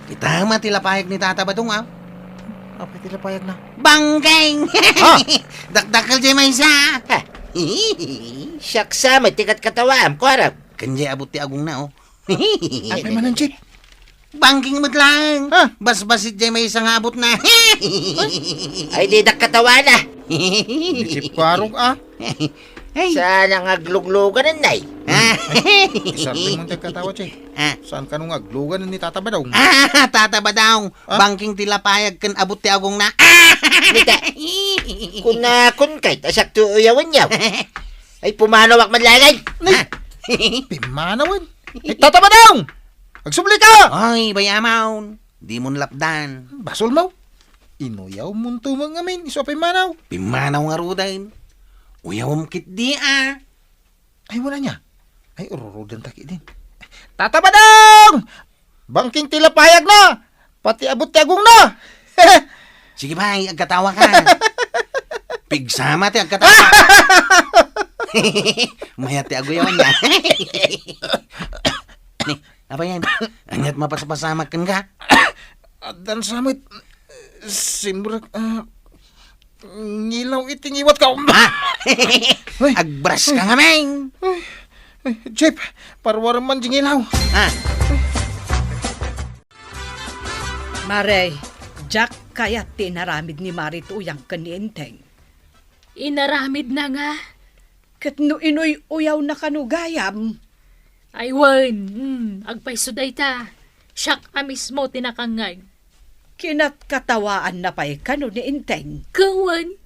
Kita matilapayag ni tata badong, ah. Apa tila payag na? Bangkeng! Ah! Dakdakal dyan may isa. Ha? Siyaksa, may tikat katawaam ko harap. Kanjay abot ti agong na, oh. Ay, man ang Chip. Bangking mo't lang. Ha? Bas-basit dyan may isang abot na. Ay, di katawa na. Ni Chip kwarog, Hey. Sana nga gluglugan nun, nay. Sabi mong katawa, Chip. Saan ka nung aglugan ni tata ba daw? Tata ba daw? Bangking tilapayag kan abot ti agong na. Nita, kun kay, tasak tu uyawan yaw. Ay, pumanawak man lagay. Pimanawan. Tata ba daw? Agsubli ka! Ay, bayamaw. Di mo lapdan. Basol mo. Inuyaw mong tumang amin. Iso pimanaw. Pimanaw nga rudain. Uyawam kit di, ah. Ay, wala niya. Ay, ururudan taki din. Tata ba daw? Bangking tilapayag na. Pati abot tiagong na. Sige ba, agkatawa ka. Pigsama ti agkatawa. Mayat ti aguyawan niya. Ni, apa yan? Anyat mapasapasama kan ka? Dan samit. Simburak. Ngilaw itingiwat ka. Agbras ka nga, meng. Chip, parwar man jingilaw. Maray, Jack kaya tinaramid ni Marit uyang kanienteng. Inaramid na nga. Kat no inoy uyaw na kanugayam. Ay, wan. Agpay suday ta. Siyak ka mismo tinakangay. Kinat katawaan na pa'y kano ni Inteng. Kawan.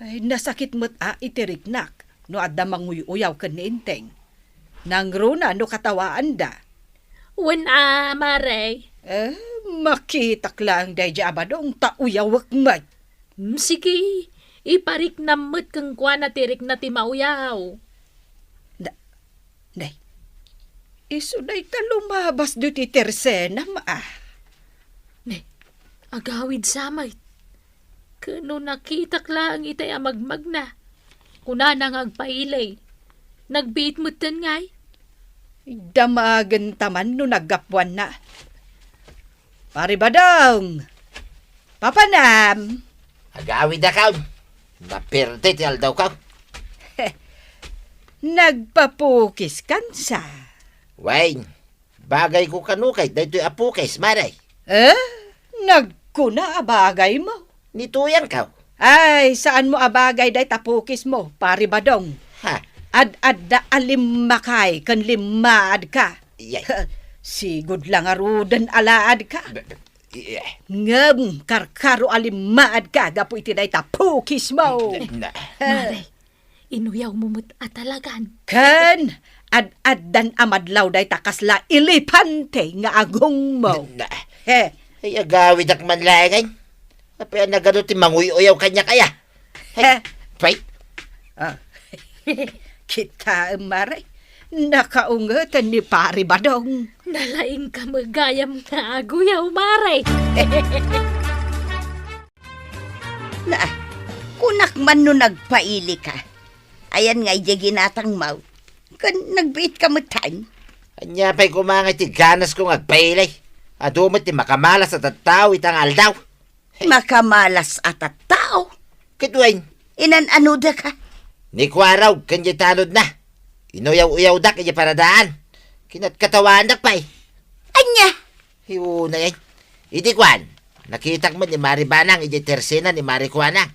Ay, nasakit mo't itiriknak no adda manguy uyaw ka ni Inteng. Nang runa no katawaan da. Wan maray. Makitak lang day abadong tauyawak mat. Sige. Iparik namot kang kwa na tirik na ti mauyaw. Day, iso day ta lumabas do ti tersena Ne, agawid samay. Kano nakitak lang itay amagmag na. Kuna nang agpailay. Nagbiit mo tan ngay. Damagan taman no naggapwan na. Paribadong! Papanam! Agawid na ka. Naperte ti aldaw ka. Nagpapukis kansa. Wayne, bagay ko kanukay, dahil apukis, maray. Nagkuna abagay mo. Nituyan ka. Ay, saan mo abagay day tapukis mo, paribadong? Ha? Ad-adda alimmakay, kan limaad ka. Yay. Sigod lang arudan alaad ka. Ngam, karkaro alimaad ka, gapo iti day tapukis mo. Maray, inuyaw mo mo't atalagan. Kan, ad-addan amadlaw day takasla ilipante nga agong mo. He, Ay, agawid ak man lagay. Apaya na gano'n ti manguyaw kanya kaya. he. Pay, Kita, maray, nakaungatan ni paribadong. Nalaing ka magayam nga aguyaw, maray. Na, kunak man no nagpaili ka. Ayan nga ginatang mau. Kan nagbiit ka matan. anya pa'y kumangay ti ganas kong agpailay. Adumot ti makamalas at tao itang aldaw. Makamalas at at tao. Kitwain, Inan-anuda ka. ni kwaraw kanya tanod na. Inuyaw-uyaw dak kanya paradaan. Kinatkatawan dak pa'y. Anya, Hiyo na yan. Iti kwan, nakitak mo ni Mari Banang, iti tersena ni Mari Kwanang.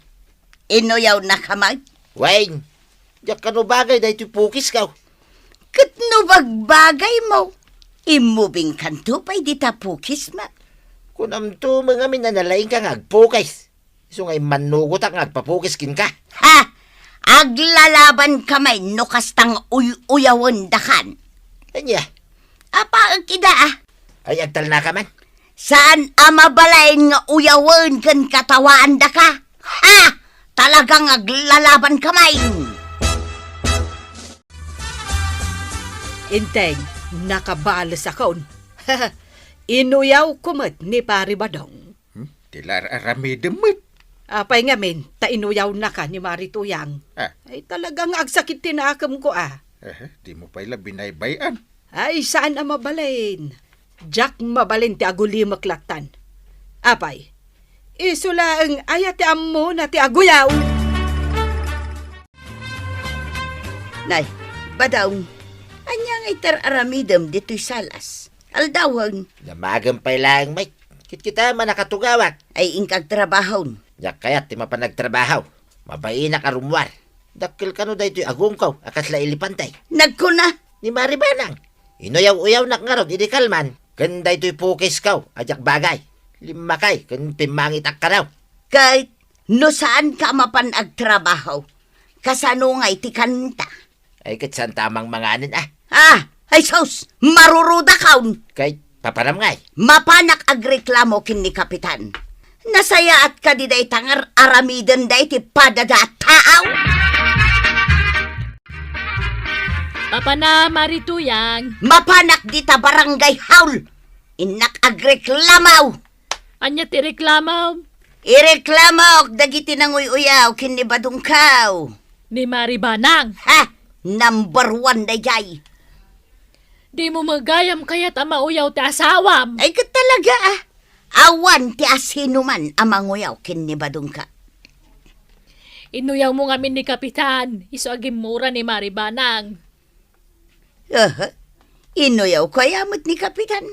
inuyaw na kamay. Wayne, diyak ka no bagay dahil ti pukis ka. Katno bagbagay mo. Imubing kanto pa'y di tapukis ma. Kung amto mga minanalaing ka ngagpukis. So ngay manugot ang ngagpapukis kin ka. Ha! Aglalaban kamay no kastang uyawon dakan. Anya, Apa ang kida ah? ay agtal na ka man. Saan amabalain nga uyawon kan katawaan da ka? Ha? Talagang aglalaban kamay. Inteng, nakabalas akon. Inuyaw kumot ni Pari Badong. Tila arami demit. Apay nga men, ta inuyaw na ka ni Marituyang. Ah, Ay talagang agsakit tinakam ko ah. di mo pala binaybayan. Ay saan ang mabalin? Jack mabalin ti agulimak laktan. Apay, isula ang ayat ti ammo na ti aguyaw. Nay, badawng. Anya nga itararamidam dito'y salas. Aldawang Namagang pa lang, Mike. Kita man nakatugawak. ay ingkag trabahon. Yak kaya't ti mapanagtrabaho. Mabaina ka rumwar. Dakil ka no dahito agong ko, akas la ilipantay. Nagkuna. Ni Maribanang. Inoyaw-uyaw nak nga ron, idi kalman. Kan dahito'y pukis kaw, ajak bagay. Lima kay, kan pimangit ak ka raw. Kahit no saan ka mapanagtrabaho. Kasano nga iti kanta. Ay kat saan tamang manganin ah. Ay sos, maruruda kaun. Kay paparam ngay. Mapanak agreklamo kin ni Kapitan. Nasaya at kadiday tangar aramidan day ti padada at taaw. Papa na Marituyang. Mapanak dita barangay haul. Inak agreklamaw. Anya ti reklamaw Ireklamo dagiti nang uyaw kin ni Badungkaw. ni Maribanang. Ha? Number 1 na jay. Di mo magayam kaya't ang mauyaw ti asawam. Ay ka talaga ah. Awan ti asinuman amang uyaw kin ni Badungka. Inuyaw mo ngamin ni Kapitan. Iso agim mura ni Maribanang. Inuyaw ko ayamot ni Kapitan.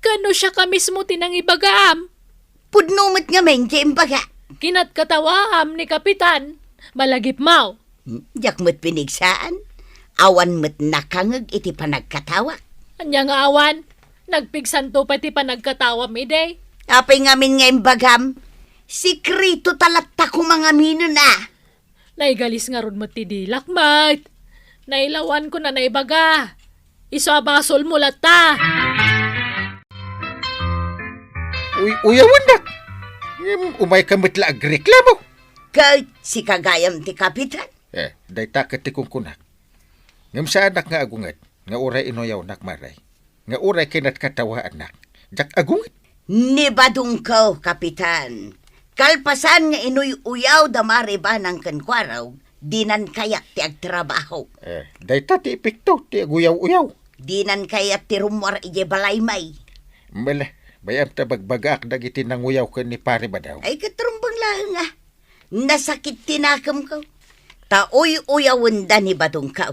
Kano siya ka mismo tinang ibagaam. Pudnumot nga men imbaga. Kinat katawaam ni Kapitan. Malagip mau. Jak mo't pinigsaan. Awan mo't nakangag iti panagkatawa. Anya nga awan. Nagpigsanto pa ti panagkatawam ide. Apay ngamin nga imbagam. Sikrito talatta ko mga mino na. Naigalis nga ron mo ti dilak, mat. Nailawan ko na naibaga. Iso abasol mo lata. Uyawan na. Umay ka matla agreklamo. Kahit si kagayam ti Kapitan. Day takat ti kunak. Ngam sa anak nga agungat, nga uray inoyaw nak maray. Nga uray kinat katawa anak. Jak agungat. Ni Badungkaw, Kapitan. Kalpasan nga inuy-uyaw da maribanang kankwaraw, dinan kayak ti agtrabaho. Day ta ti ipikto, ti aguyaw-uyaw. Dinan kayak ti rumwar ije balaymay. Mala, bayam ta bagbagaak dagiti nang uyaw ka ni Pari Badaw. Ay katrumbang lang nga. Nasakit tinakam ko. Taoy-uyawon da ni Badungkaw.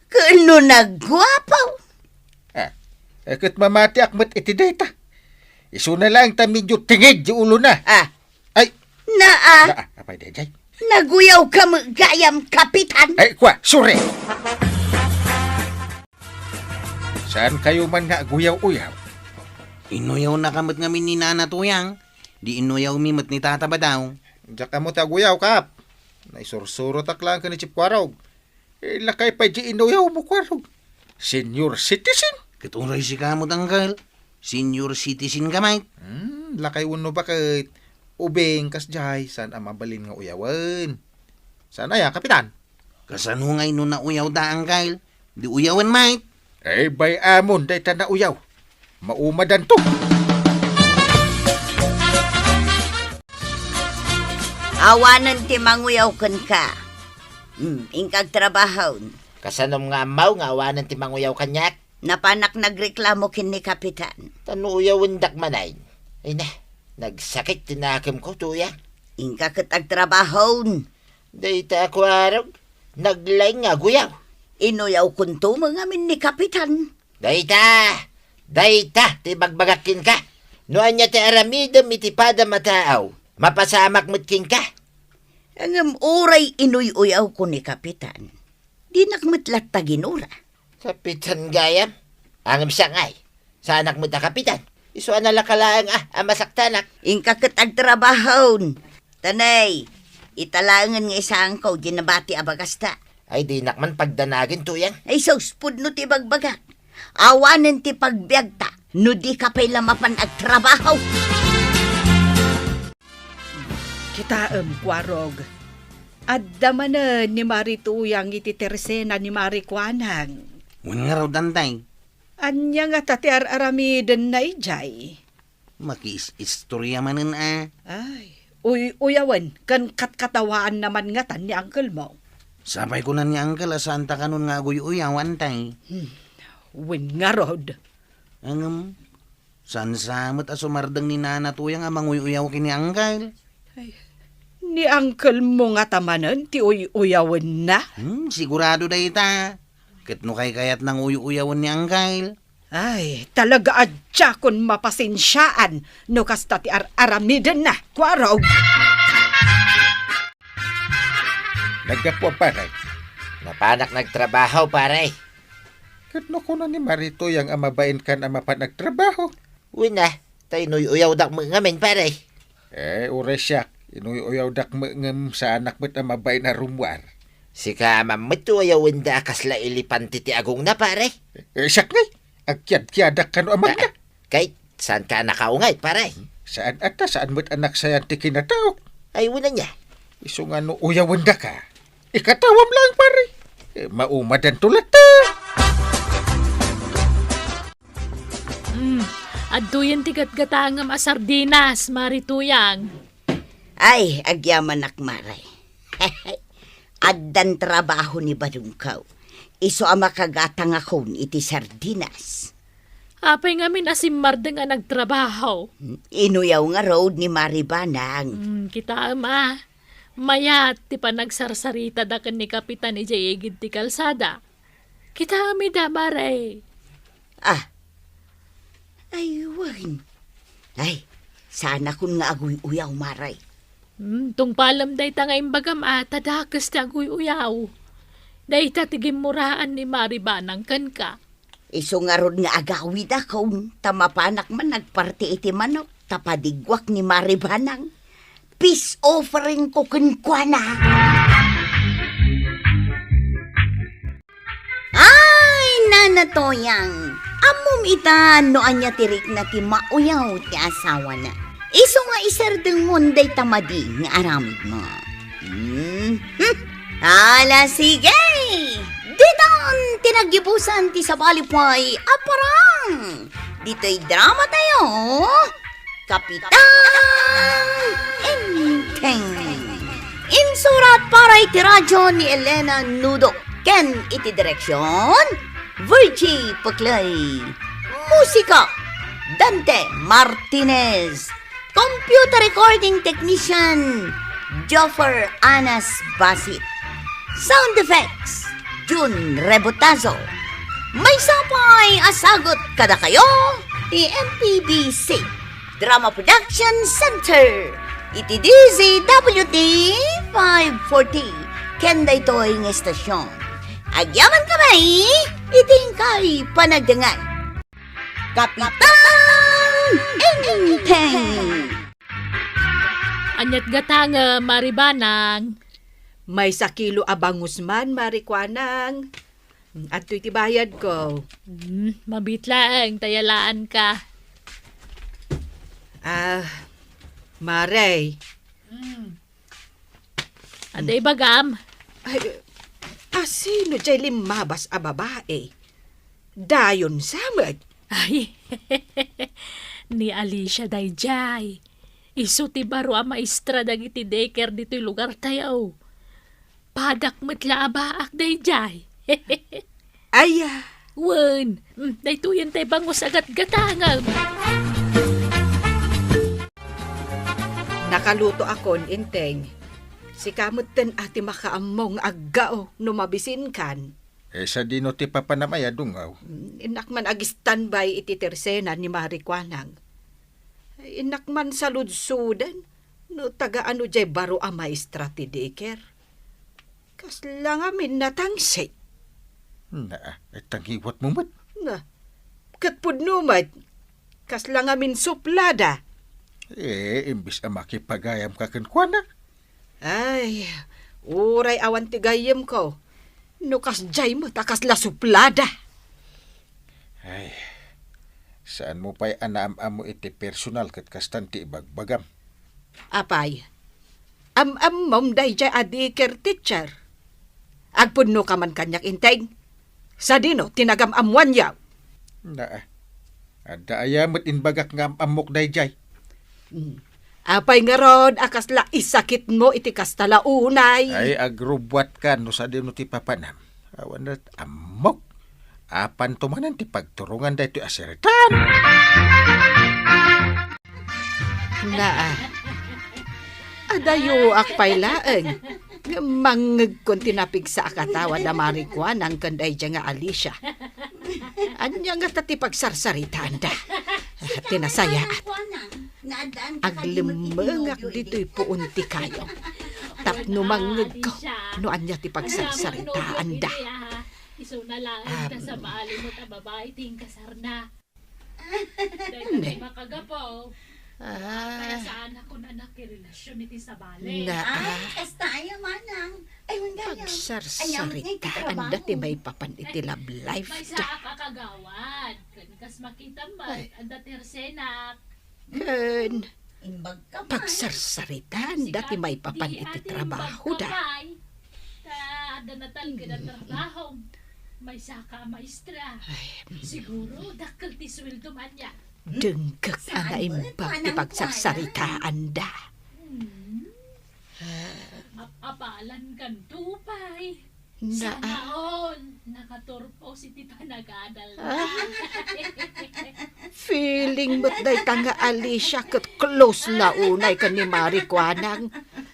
Kano nagwapaw? Kat mamati akmat iti data. Iso na lang ta medyo tingid di ulo na. Ay, apay dayjay. Naguyaw ka magayam, Kapitan. Ay, kwa, sure. Saan kayo man nga aguyaw-uyaw? Inuyaw na kamot nga min ni Nana Tuyang. Di inuyaw mimot ni Tata Badaw. Diyak ka mo taguyaw, kap. Naisursuro taklang ka ni Chip Kwarog. Lakay pa di inuyaw mo, Kwarog. Senior citizen. Katuray si kamot angkal. Senior citizen kamay. Lakay uno bakit? Ubeng kas jay, saan ang mabalin nga uyawan? Saan ya, Kapitan? Kasano ngay no na uyaw da angkal. Di uyawan may. Bay amon, day ta na uyaw. Maumadan to. Awanan ti manguyaw kan ka. Ingkag trabaho. Kasanom nga amaw nga awanan ti manguyaw kanyak. Napanak nagreklamo kin ni Kapitan. Tanuyawin dak manay. Ay na, nagsakit tinakam ko tuya. Ingka katag trabaho. Dayta ako arog, naglay nga guyaw. Inuyaw kunto mga min ni Kapitan. Dayta, ti bagbagakin ka. Noan niya ti aramidam iti pada mataaw. Mapasamak mutkin ka. Ang uray inuy-uyaw ko ni Kapitan. Di nakmatlat ta ginura. Kapitan gayam, angam sangay. Sa anak mo ta kapitan. Isuan na lakalaang amasaktanak. Ingka katag trabaho. Tanay, Italangan nga isang ko, ginabati abagasta. Ay di nakman pagdanagin tuyang. Ay sus, pudno ti bagbaga. Awanan ti pagbiagta, no di ka pa'y lamapan agtrabaho. Kitaem, Kwarog. Adda manen ni Marituyang iti Teresena ni Marikwanang. Wan nga raw dantay. Anya nga tati aramiden na ijay. Makis-istorya manen Ay, uyawan, kan katkatawaan naman nga tan ni uncle mo. Sabay ko na ni Uncle asan ta kanon nga uyawan tay. Win nga rod. Angam, saan samot asumardang ni Nana Tuyang amang uyaw kini Uncle? Ni uncle mo nga tamanan, ti uyawan na. Sigurado day ta. Ket no kay kayat ng uyawan ni Uncle. Ay, talaga adya kon mapasensyaan no kasta ti aramiden na, Kwarog. Naggapo paray. Napanak nagtrabaho, paray. Katno ko na ni Marito yang amabain kan amapan nagtrabaho. Uy na, tayo uyaw dak mo ngamin, paray. Ure siya. Inuyaw dak ngem sa anak mo't amabain na rumwar. Sika mamito uyawin da kasla ilipan titi agong na, paray. Siyak ngay. Agkyad-kyadak ka no amang na. Kay, saan ka nakaungay, paray? Saan ata? Saan mo't anak sayan ti kinatawag? Ay, wala niya. Iso nga no uyawan da ka. Ikatawam lang pare. Maumadan tulat ta. Adto yan tigat-gatangam a sardinas, Marituyang. Ay, agyaman akmaray. Addan trabaho ni Badungkaw. Iso ang makagatang akon iti sardinas. Apay ngamin asimmardeng nga nagtrabaho. Inuyaw nga road ni Maribanang. Kita ama, mayat ti panagsarsarita da kan ni Kapitan ni Jayegid ti kalsada. Kita ami da maray. Aywan. Ay, sana kun nga agoy uyaw maray. Tung palam day ta nga imbagam tadakas ti agoy uyaw. Day ta tigimuraan ni Maribanang kan ka. Iso nga rod nga agawid akong tamapanak man nagparti iti manok tapadigwak ni Maribanang. Peace offering ko kunkwana. Ay, nanatoyang. Amom ita no anya tirik na ti mauyaw ti asawa na. Iso nga isardeng munday tamadi nga aramid mo. Ala sige! Ditan tinagibusan ti sabalipay aparang! Dito'y drama tayo! Kapitan Inteng! Insurat para iti radyo ni Elena Nudo. Ken iti direksyon Virgie Puklay. Musika Dante Martinez. Computer recording technician Joffer Anas Basit. Sound effects June Rebotazo. May sapay asagot kada kayo ti MPBC Drama Production Center. Iti DZWT 540 Kenda ito'y ng estasyon. Agyaman kamay, iting kay panagdangan. Kapitan Inteng! Anyat gatang Maribanang. May sakilo abangus man, Marikwanang. At iti bayad ko. Mabitlaang tayalaan ka. Maray. Aday bagam. Ay, sino dyan limabas a babae? Dayon samad. Ay, ni Alicia dayjay. Isu ti baro a maestra dagiti daycare dito'y lugar tayo. Padak metla abaak dayjay. Ay, Wen, daytoyan tay bangos agat gatangam. nakaluto akon, Inteng. Si kamutten ati makaamong aggao no mabisin kan. Sa dino ti papanamaya dungaw. Inakman ag-standby iti Teresena ni Marikwanang. Inakman sa ludsudan no taga-ano jay baro a maestra ti deker. Kasla nga min natangsit. Tangiwat mo mat. Na, katpudnumat. Kasla nga min suplada. Imbis ang makipagayam ka kankwana. Ay, uray awan ti gayem ko. Nukas jay mo, takas la suplada. Ay, saan mo pa'y anaam-am mo iti personal kat kastan ti ibagbagam? Apay, am-am mom day jay adiker teacher. Agpunno ka man kanyak inteng. Sa dino, tinagam-amuan yaw. Na, ada ayamot inbagak nga amok dayjay. Apay nga rod, akas la isakit mo iti kastala unay. Ay agrubwat ka no sa dino ti papanam. Awan na amok. Apan tumanan ti pagturungan da ito asiritan. Na, adayo akpay laeng. Mangeg kon tinapig sa akatawa na marikwa ng kanday dyan nga Alicia. Anya nga tati pagsarsaritaan da. Tinasayaat. Aglimengak dito'y puunti kayo. Tapno mangeg ko. No anya ti pagsarsaritaan da. Iso na lang ka sa maali mo ta babae ting kasarna. Ne. Dahil makagapaw. Kaya saan ako na nakirelasyon iti sa bale. Na, Kastaya manang. Ay, pagsarsaritaan da ti may papan iti love life May da. sa kakagawad. Kas makita man, anda tersenak. Ken, Imbag ka man. pagsarsaritaan da ti may papan iti trabaho da. Ada natal ka na trabaho. May saka maestra. Siguro, dakal ti sweldo man niya. Denggak ana imbag ti pagsarsaritaan da. Apalan kan tupay. Na, Sana all, nakaturpo si ti panagadal na. feeling mo't day ka nga Alicia kat close na unay ka ni Marikwanang.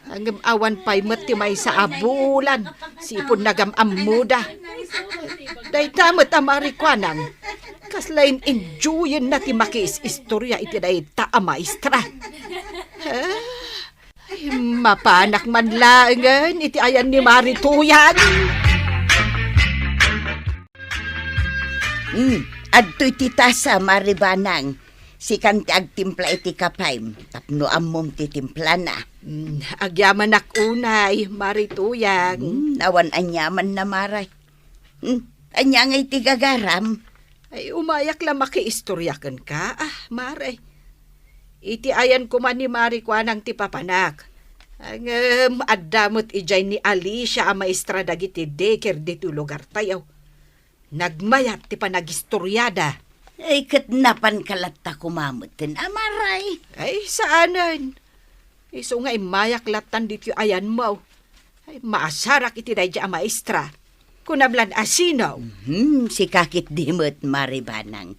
Ang awan pa'y mati may sa abulan. Sipon nagam-amuda. Day tamot ang Marikwanang. Kaslain enjoyin na ti makis istorya iti day taa maestra. Ay, mapanak man laangan iti ayan ni Marituyan. Adto'y titasa, Maribanang. Si kanti agtimpla iti kapaym. Tapno amom titimpla na. Agyaman ak unay, Marituyang. Nawan anyaman na maray. Anya nga iti gagaram. Ay, umayak lang makiistoryakan ka. Mare. Iti ayan ko man ni Marikwanang ti papanak. Ang addamot ijay ni Alicia ang maestra dagiti deker dito lugar tayaw. Nagmayat ti panagistoryada. Ay, katnapan kalatta kumamutin. Amaray. Ay, saanan? Iso nga imayak latan dito ayan mo. Ay, maasarak iti dayja ang maestra. Kunablan asinaw. Si kakit dimot, Maribanang.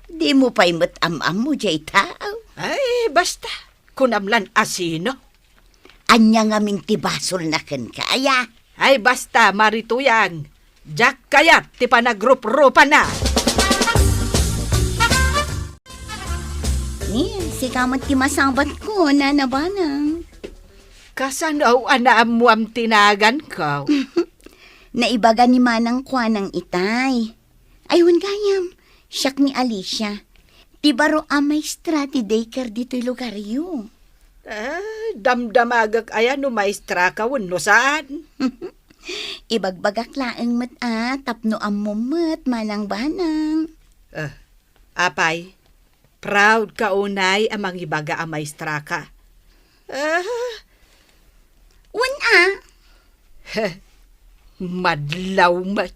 Di mo pa'y mat-am-am mo, jay tao. Ay, basta. Kunamlan asino. Anya nga ming tibasol na kan kaya. Ay, basta, Marituyang. Jack kayat, ti panagrup-rupa na. Si kamot timasabat ko, nanabanang. Kasanaw anaam mo am tinagan ko. Naibaga ni Manang Kwanang itay. Ayun gayam, siyak ni Alicia. Ti baro a maestra ti daycare dito'y lugar yu. Damdamagak ayan no maestra ka no saan? Ibagbagak laeng mat tapno amumot Manang Banang. Apay, proud ka unay amang ibaga ang maestra ka. Madlaw mat.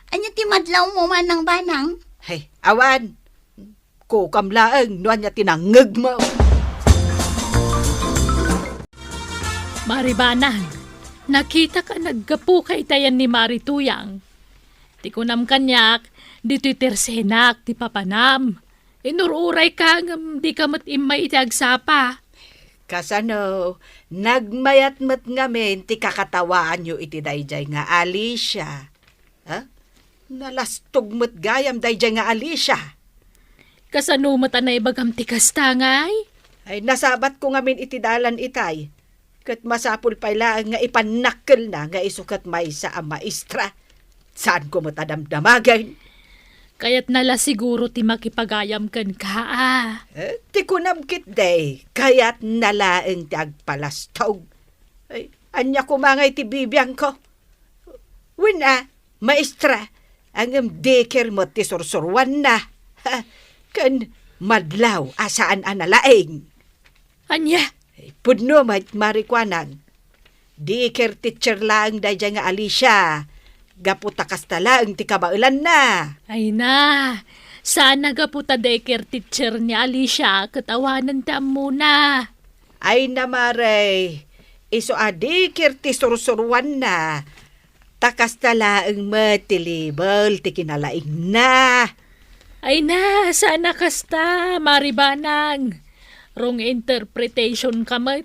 Anya ti madlaw mo Manang Banang? Hey, awan. Kukamlaeng no anya tinangeg mo. Maribanang, nakita ka naggapu kay tayan ni Marituyang. Ti kunam kanyak, dito'y tersenak, ti papanam. Inururay ka, di ka matimay iti agsapa. Kasano, nagmayat-mat ngamin ti kakatawaan nyo iti dayjay nga Alicia. Nalastog mat gayam dayjay nga Alicia. Kasano mata na ibagam ti kastangay? Ay nasabat ko ngamin iti dalan itay. Kat masapul pala nga ipanakkel na nga isukat may sa maestra. Saan ko matadamdamagan? Kaya't nala siguro ti makipagayam kan ka Ti kunamkit day, kaya't nalaeng ti agpalastog. Ay, anya kumangay ti bibiyang ko. Wina, maestra, ang deker mo ti sursurwan na. Ha, kan madlaw asaan analaeng. Anya, Pudno marikwanan. Deker teacher lang day nga Alicia. Gaputakas talang ti kabailan na. ay na. Sana gaputa deker teacher ni Alicia katawanan ta muna. Ay namaray, iso adikir ti sursurwan na. Takas talaang matilibal ti kinalaing na. Ay na, sana kasta, maribanang. Wrong interpretation ka mat.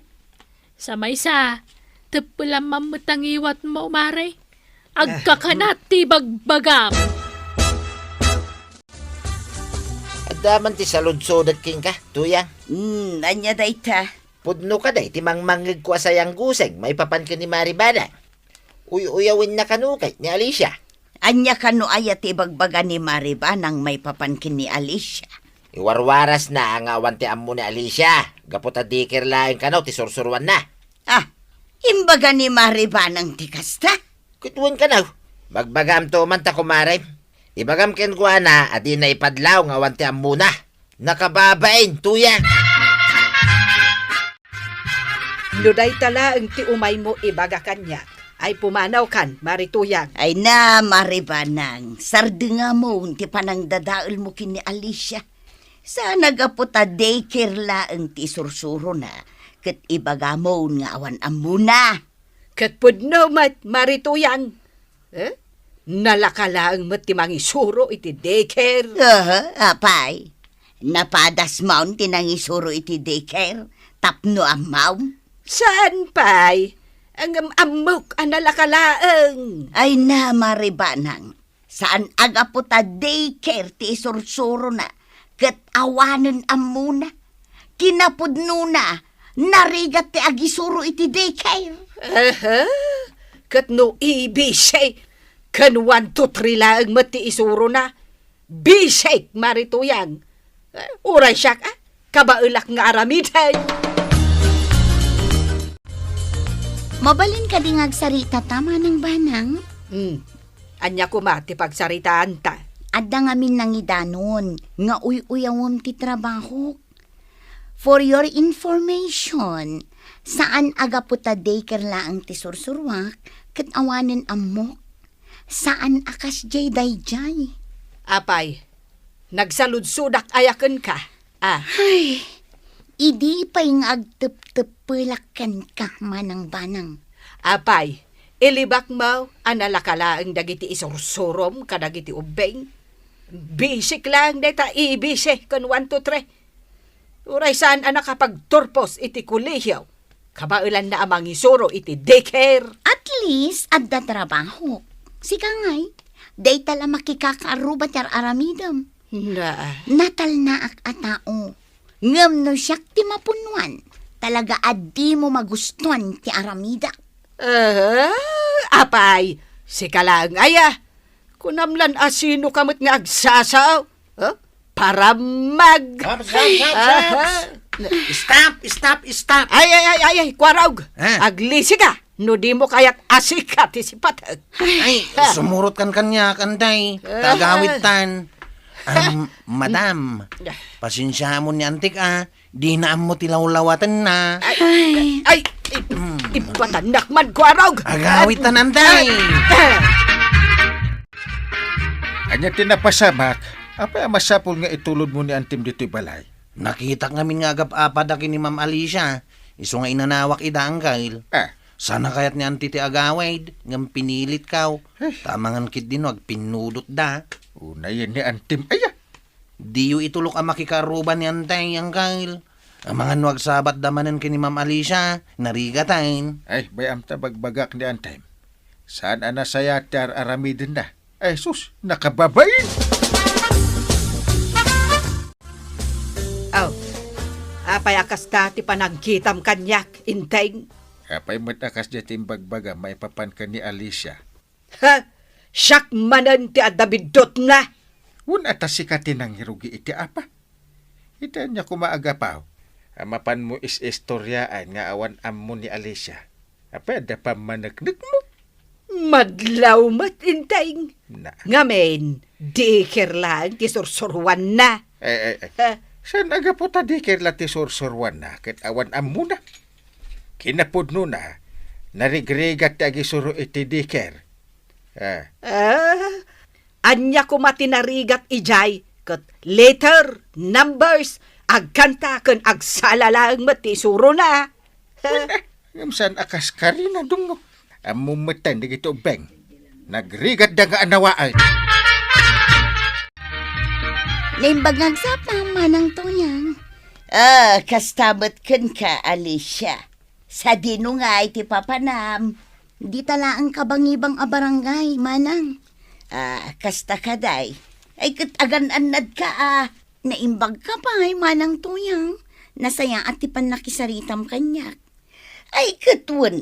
Sa maysa, tepelam mamutangiwat mo, mare. Agkakanat ti bagbagam. Adaman ti saludsodat king ka, tuyang. Anya dayta. Pudno ka day, ti mangmangig ko asayang guseng, may papan ka ni Maribana. Uyawin na kanukay ni Alicia. Anya kano ayat ibagbaga ni Mariba nang may papankin ni Alicia. Iwarwaras na ang awan ti ammo ni Alicia. Gaputa dikir laing kanaw, ti sursurwan na. Imbaga ni Mariba nang tikasta. Kutuin kanaw. Magbagam to man ta kumaray. Ibagam ken kuha na, adi na ipadlaw ng awan ti ammo na. Nakababain, tuyang. Nuday tala ang ti umay mo ibaga kanya. Ay pumanaw kan, marituyang. Ay na, Mariba nang. Sardenga mo, ti panang dadaol mo kini Alicia. Sana gaputa daycare laang ti sursuro na. Kat ibaga mo nga awan amuna. Katpudno marituyang. Nalakalaang matimang isuro iti daycare. Apay. Napadas maun tinangisuro iti daycare. Tapno amaw. Saan pa'y? Ang amok ang nalakalaang. Ay na, Mariba nang. Saan agaputa daycare ti sursuro na. Kat awanan amuna. Kinapudno na. Narigat ti agisuro iti daycare. Kat no ibisay. Kan 1, 2, 3 lang mati isuro na. Bisay, marituyang. Uray siya ka. Kabailak nga aramitan. Mabalin ka di ngagsarita tama ng banang. Anya ko mati pagsaritaan ta. Adda nga min nangidanon, nga uyawom ti trabaho. For your information, saan aga puta daycare laang ti sursurwak, kat awanen amok. Saan akas jay dayjay. Apay, nagsaludsudak ayaken ka. Ay, idi pa'y nga agtep-tepelakan ka manang banang. Apay, ilibak mo analakalaang dagiti isursurom kadagiti ubeng. Bisik lang deta ibisik kan 1, 2, 3. Uray saan ang nakapagturpos iti kulihiyaw. Kabailan na amang isuro iti daycare. At least, adda trabaho. Sika ngay, day tala makikakaarubat yar aramidam. Na, Natal na ak atao. Ngam no siyak ti mapunuan. Talaga adi mo magustuhan ti aramida. apay, si kalang aya. Kunamlan asino kamot nga agsasaw. Para mag... Stop! Ay, kwarog. Ah. Aglisi ka. No di mo kaya't asikat isipat. Ay, sumurot kan kanya, kanday. Tagawit tan. Madam, pasensya mo ni antik di na mo tilawlawatan na. Ay, ipatanak man kwarog. Agawit tan anday. Anya tinapasamak, apa masapol nga itulod mo ni Antim dito'y balay? Nakita ngamin nga agap-apad ni Ma'am Alicia. Iso nga inanawak ida ang kail. Sana kayat ni Auntie ti agawid, ngam pinilit kaw. Tamangan kit din wag pinudot da. Una yan ni Antim, aya. Diyo itulok ang makikaruban ni Antay ang kail. Ang mga nuwag sabat damanan kini Ma'am Alicia, narigatain. Ay, bayam ta bagbagak ni Antim. Saan ana saya tar aramidin na? Ay, sus, nakababayin. Apay akas dati pa nagkitam kanyak, inteng. Apay matakas jatim bagbaga, may papan ka ni Alicia. Siyak manan ti adabidot na. Un atas sikatin ng hirugi iti apa. Ita niya kumaagapaw. Amapan mo is istoryaan nga awan ammo ni Alicia. Apa ada pa managnig mo? Madlaw matintay. Na. Ngamen, daycare lang, tisursurwan na. Ha? Saan aga po ta di kaya lati sursurwan na kat awan ammo na. Kinapod no na. Narigregat agi suro iti diker. Anya ko matinarigat ijay, kat letter, numbers, agkanta kan agsala lang matisuro na. Saan akas ka rin na dungo. Amumatan di gito beng. Nagrigat da nga anawaan. Naimbagang sapa manang tuyang. Kastamat kan ka, Alicia. Sa dino nga iti papanam. Di talaan kabangibang abarangay, manang. Kasta ka day. Ay katagan-anad ka Naimbag ka pa ay manang tuyang. Nasaya at tipan nakisaritam kanyak. Ay katwan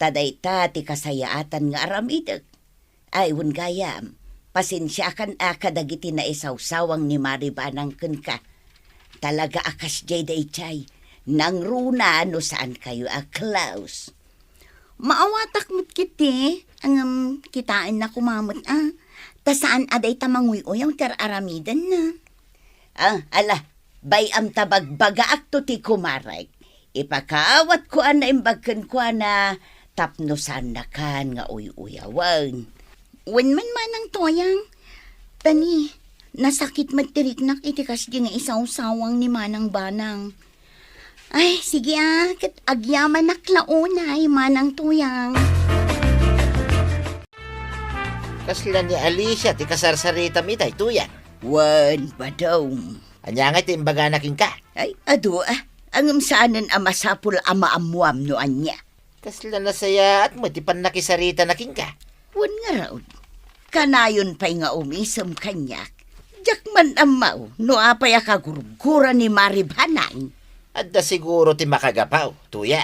taday ta ti kasayaatan nga aramidag. Ay wun gayam. Pasensya kan kadagiti na isawsawang ni Maribanang kun ka. Talaga akas jay day chay. Nang runa no saan kayo Klaus. Maawatak mo't kiti. Ang kitain na kumamot Ta saan aday tamanguy-o yung teraramidan na. Ala, bayam tabagbaga akto ti kumaray. Ipakawat ko na imbagkan ko na tapnosan na kan nga uyawan. Wen man manang toyang. Tani, nasakit magtiriknak itikas di nga isaw-sawang ni manang banang. Ay, sige kat agyaman naklaunay manang tuyang. Kasla ni Alicia ti kasarsarita mitay tuyan. Wan ba daw? Anya nga ti imbaga naking ka. Ay, ado angam saanan masapul amaamuam no anya. Kasla na saya at mo ti panakisarita naking ka. Wan nga raw. Kanayon pa'y nga umisam kanyak. Jakman amaw, no apay akagurgura ni Maribanang. At da siguro ti makagapaw, tuya.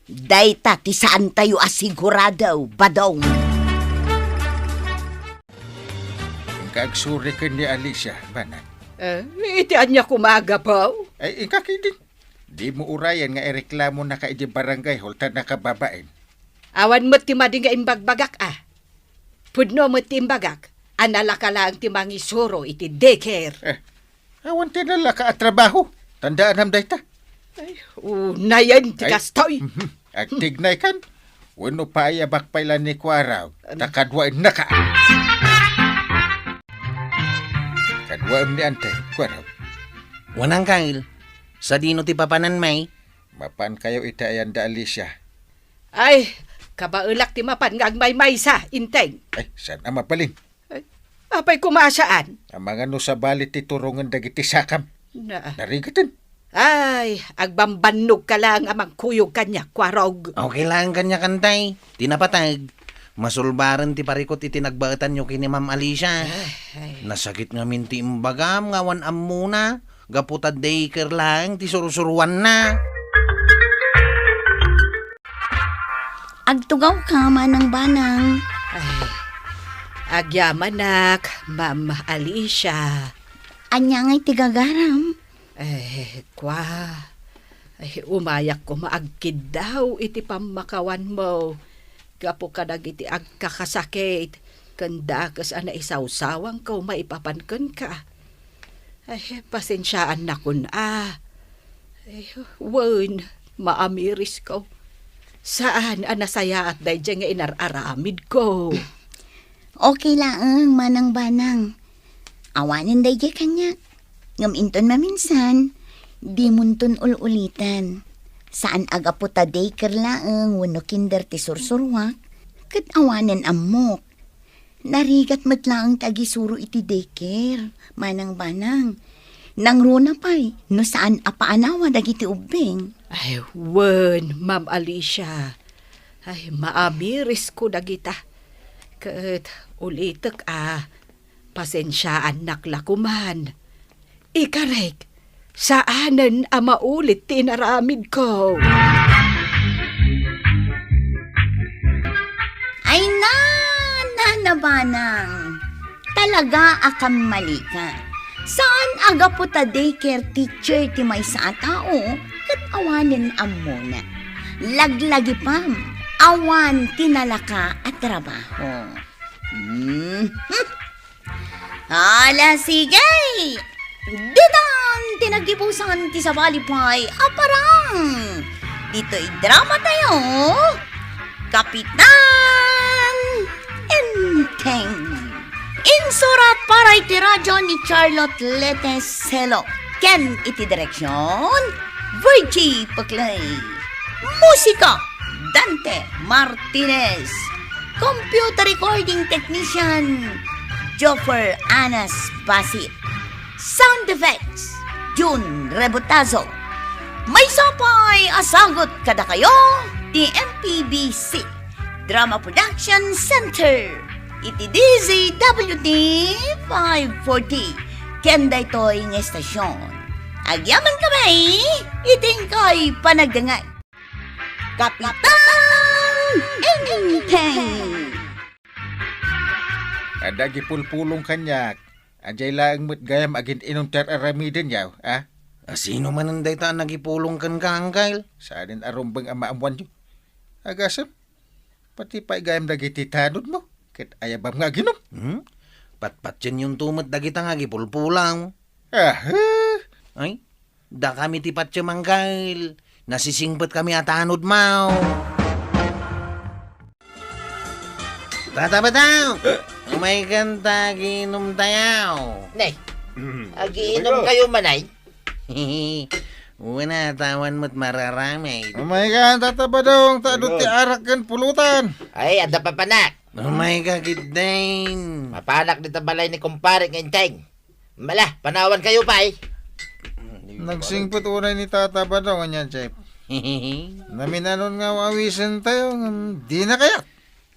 Dayta ti saan tayo asiguradaw, badong. Kagsuri ka ni Alicia, banan. Iti anya kumagapaw. Ay, ikakidin. Di mo urayan nga ireklamo na ka iti barangay hall ta nakababain. Awan mo ti mading nga imbagbagak Pudno mo ti imbagak. Anala ka lang ti mangisuro iti daycare. Awan tinala ka at trabaho. Tandaan ham dayta. Unayan ti kastoy. At tignay kan. Wano pa ay abakpailan ni Kwaraw. Takadwain na ka. Kadwain ni Ante, Kwaraw. Wanang kail. Sa dino ti papanan may. Mapan kayo itayan da Alicia. Ay, kabaulak ti mapan nga agmay sa inteng. Ay, saan ang mapaling? Apay kumasaan. Ang mga no sa balit ti turungan dagiti sakam. Narigatan. Ay, agbambanog ka lang amang kuyog kanya, kwarog. Okay lang kanya kantay. Tinapatag. Masulbaran ti parikot iti nagbaatan nyo kini Ma'am Alicia. Nasakit nga min ti imbagam nga wan muna. Gaputa daycare lang ti surusuruan na. Agtugaw ka manang banang. Ay, agyamanak, Ma'am Alicia. Anya nga'y tigagaram. Umayak ko maagkid daw iti pamakawan mo. Gapo ka iti agkakasakit. Kanda kas ana isawsawang ko maipapankan ka. Pasensyaan na kun wen, maamiris ko. Saan anasaya at dahi nga inararamid ko? Okay lang, manang banang. Awanin dahi kanya. Ngaminton maminsan, di munton ululitan. Saan aga po ta daycare laang, wano kinder ti sursurwak, kat awanan amok. Narigat matlaang tagisuro iti daycare, manang banang. Nang runa pa'y, no saan apaanawa dagiti ubing. Ay, wen, Ma'am Alicia. Ay, maamiris ko dagita. Kat ulitek pasensyaan naklakuman. Ikarek, saanan maulit tinaramid ko. Ay na banang. talaga akam mali ka. Saan aga po ta daycare teacher ti may sa tao, kat awanin amo na. Laglagi pam, awan tinalaka at trabaho. Ala, sige! Ditan, tinagipusan ti sa balipay, aparang! Dito'y drama tayo, Kapitan Enteng. Insurat para iti radyo ni Charlotte Leteselo. Ken iti direksyon, Virgie Paclay. Musika, Dante Martinez. Computer recording technician, Joffer Anas Basit. Sound effects, June Rebotazo. May sapay asagot kada kayo, di MPBC Drama Production Center. Iti DZWD 540. Kenda ito'y ng estasyon. Agyaman kami, iting ko'y panagdangay. Kapitan Enteng. Ada gipulpulong kanyak. Anjay lang mo't gayam agin inong aramidin yaw, ah? Sino man ang dayta nagipulong kan ka, Angkail? Saan arumbang amaamuan nyo? Agasam, pati pa gayam dagiti tanod mo. Kit ayabam nga ginom. Patpat yan yung tumot dagita nga gipulpulang. Ay, da kami ti patya, Angkail. Nasisingpat kami at anod mau. Tata ba daw? May kanta ginom tayaw. Nay, agiinom kayo manay. Una, tawan mo't mararami. Oh my God, tataba daw ang taadot ti arak kan pulutan. Ay, ada pa panak. Oh my God, Gidain. Mapanak dito balay ni kumpare ng Enteng. Mala, panawan kayo pa eh. Nagsingpot unay ni tataba daw kanyan, Chef. Naminanon nga wawisan tayo, di na kaya.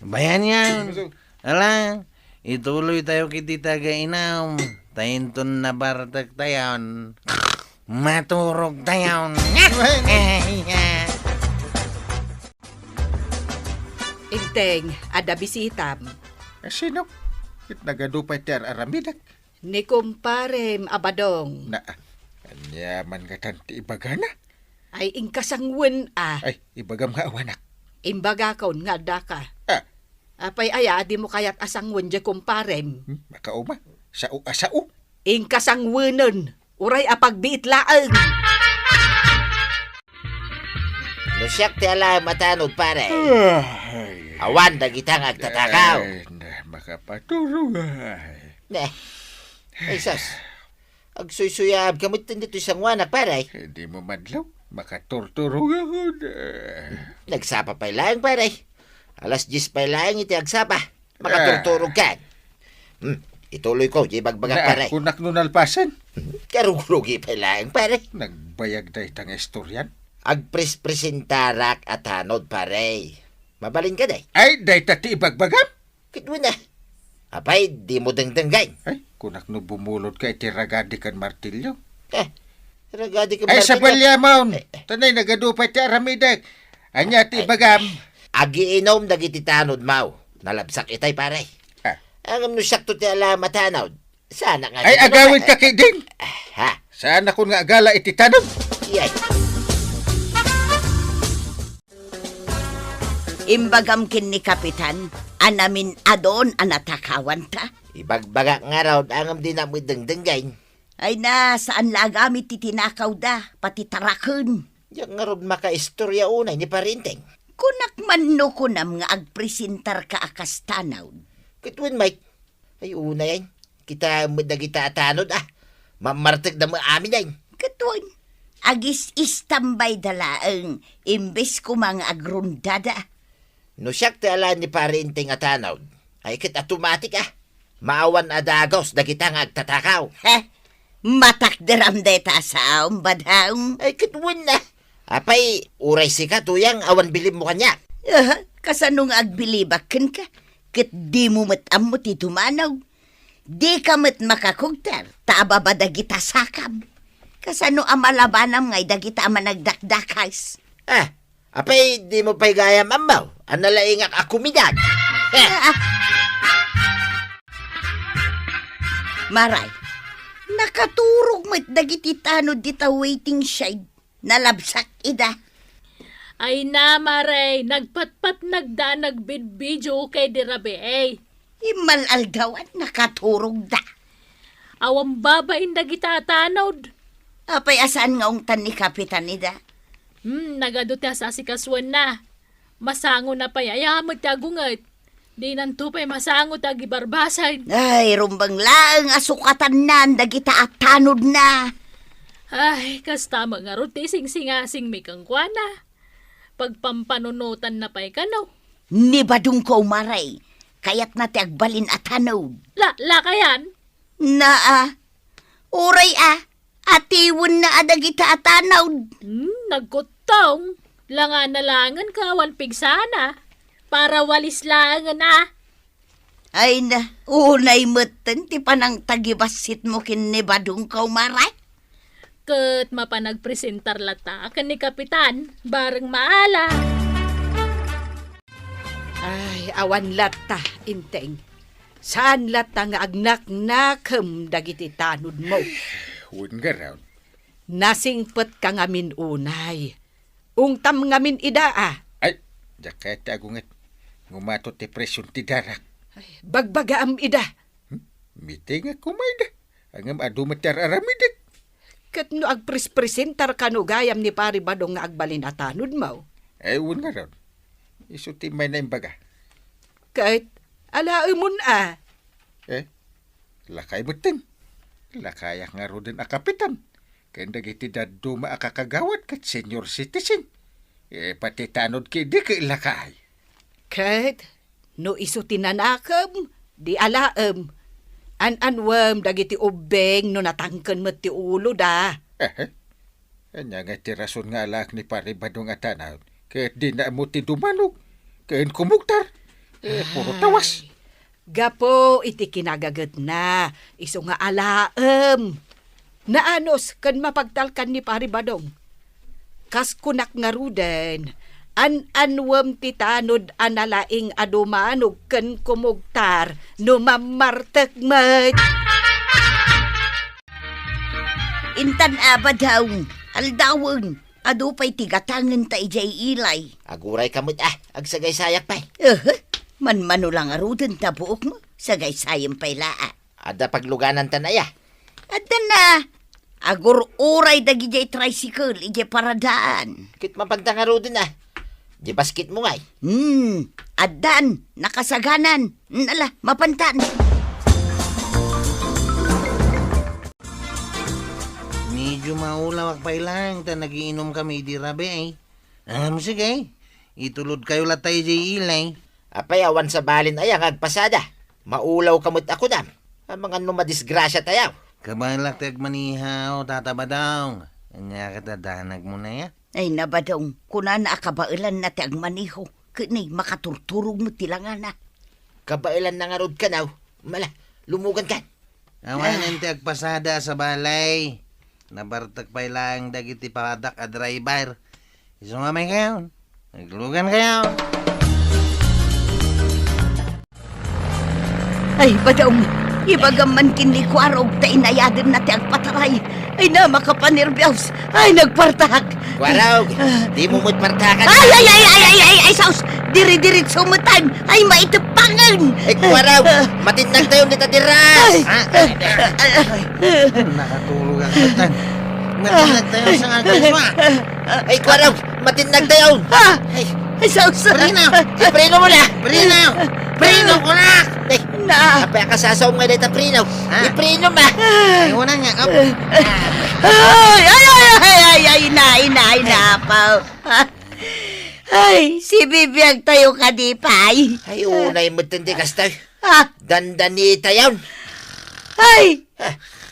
Bayan yan. Ala, ituloy tayo kiti taga-inam. Tainton na bartak tayon. Maturog tayon. Inteng, ada bisitam. Sino? Kit nagadupay ti aramidak. Ni kumparem abadong. Na, anyaman ka tanti ibagana. Ay ingkasangwen Ay, ibagam nga awanak. Imbaga kaon nga daka. Apay aya, di mo kayat asangwen di kumparem. Makauma, sao asao. Ingkasangwenon, uray apagbiit laang. Lusyak ti alam matanod pare. Awan dagitang agtatakaw. Ay, makapatulong. Ne. Ay sus. Agsuysuyab kamot dito isang wanak pare. Hindi mo madlaw. Makaturturong ako na. Nagsapa pa lang pare. Alas 10 pa lang iti agsapa. Makaturturog ka. Ituloy ko, di bagbagak pare. Kunak nun alpasan. Karugurugi pa lang pare. Nagbayag na itang istoryan. Agpresentarak at hanod pare. Mabalin ka day. Ay, dahi tati ibagbagam. Kitwo na. Apay, di mo dengdenggay. Ay, kunak no bumulot ka iti ragadi kan martilyo. Ragadi ka Ay, sa Martin. balyamaon. Tanay, nagadupay ti aramidak. Anya ti bagam. Agiinom dagiti tanod mau. Nalabsak itay pare. Ang nusak to ti alamat hanod. Sana nga. Ay, agawin ka kay din. Ha? Saan ako nga agala iti tanong? Iyay. Imbagam kin ni Kapitan, anamin adon anatakawan ta. Ibagbaga nga raw ang di na mo dengdenggay. Ay na, saan lagamit titinakaw da, pati tarakon. Yang nga raw makaistorya unay ni parinteng. Kunak man no kunam nga agpresentar ka akas tanaw. Kitwin Mike. Ay unay yan. Kita mo dagita atanod Mamartig na mo amin yan. Katuan, agis istambay dalaang, imbes ko mga agrundada. No siyak ti ala ni parinteng atanod. Ay kit automatic Maawan adagos dagita nga agtatakaw. Matakderam deta sa badhaw. Ay kitwin na. Apay, uray sika tuyang awan bilib mo kanya. Kasanong agbilibakan ka, kit di mo matam mo titumanaw. Di ka mat makakugtar, taba ba dagita sakam. Kasano amalabanam ngay dagita managdakdakas. Apay, di mo pa'y gayam amaw. Analaingak akumidad. Maray, nakaturog mo't dagiti tanod dita waiting shed. Nalabsak ida. Ay na, Maray, nagpatpat nagda nagbidbidyo kay dirabe eh. Imalalgawan nakaturog da. Awang babain dagita tanod. Apay asaan nga ungtan ni Kapitan ida? Nagadot sa sikaswan na. Masango na pa'y ayamag tagungat. Di nanto pa'y masango tagi barbasan. Ay, rumbang laang asukatan na, dagita at tanod na. Ay, kasta mga ruti sing-singasing may kangkwana. Pagpampanunutan na pa'y kanaw. Ni badung ko maray, kayat na ti agbalin at tanod. La kayan? Na uray atiwon na adagita at tanod. Nagkutong. Langan kawan pigsana. Para walis langan Ay na, unay meten ti panang tagibasit mo kin ni badung ko maray. Ket mapanagpresentar lata kan ni Kapitan. Bareng maala. Ay, awan lata, inteng. Saan lata nga agnak-nakem dagiti tanod mo? Huwag nga raw. Nasingpet ka ngamin unay. Ungtam ngamin ida Ay, jaket agungat. Ngumato ti presyon ti darak. Bagbagaam ida. Meeting ako may da. Angam adumatar aramidik. Ket no agprespresentar ka no gayam ni pari badong nga agbalin at tanod mo. Ay, huwag nga raw. Isuti may na imbaga. Kahit alaemon Lakay betin. Lakayak nga ro din a kapitan. Kaya dagiti daduma akakagawat kat senior citizen. Pati tanod ki di kay lakay. Kahit no iso tinanakam, di alaem. Anwam dagiti ubeng no natangken met ti ulo da. Anya nga ti rason nga alak ni pare badong atanaw. Kaya di na mo ti dumanog. Kaya kumuktar. Puro tawas. Gapo iti kinagagat na. Iso nga alaem. Naanos kan mapagtalkan ni pare badong. Kas kunak nga ruden. Anwam ti tanod analaing adumanog ken kumugtar no mamartek met. Intan daw, aldawon, adu pa'y tigatangan ta ijay ilay. Aguray kamot agsagay sayak pa'y. Manmano lang aruden ta buok mo, sagay sayang pa'y laa. Ada pagluganan tanaya. Adda na, agur uray dagi jay tricycle, ijay paradaan. Kit mapagtangaro din Di basket mo ngay. Addan, nakasaganan, nala, mapantan. Medyo maulawak pa ilang ta nagiinom kami di rabe sige, itulod kayo latay di ilay. Apay awan sa balin ayang agpasada. Maulaw kamot ako dam. Ang mga numadisgrasya tayaw. Kabalak tag manihaw, tatabadaw. Anya katadanag mo na ya? Ay nabadong, kuna na akabailan na ti agmaniho. Kini makaturturog mo tilangan na. Kabailan na nga rod ka now. Mala, lumugan ka. Awanan ti agpasada sa balay. Nabartag pa ilang dagiti padak a driver. Iso nga may kayo. Naglugan kayo. Ay badong, ibagaman kinlikwarog ta inayadin na ti agpataray. Ay na makapanirbyos. Ay nagpartag. Kwarog, di mo mo't partakan. Ay, saus! Diri-dirit sumutan! Ay, maitepangan! Ay, kwarog, matinag tayo nita diras! Nakatulog ang batan. Matinag tayo sa agaswa. Ay, kwarog, matinag tayo! Ay, saus! Prino! Iprino mo na! Prino! Prino ko na! Ay, Na! apay kasasaw nga dito, Prino! Iprino ma! Ay, una nga. Ay, napaw. Ay, si Bibiyag tayo kadipay. Ay, unay mo tindi kastoy. Ha? Dandanita yun. Ay,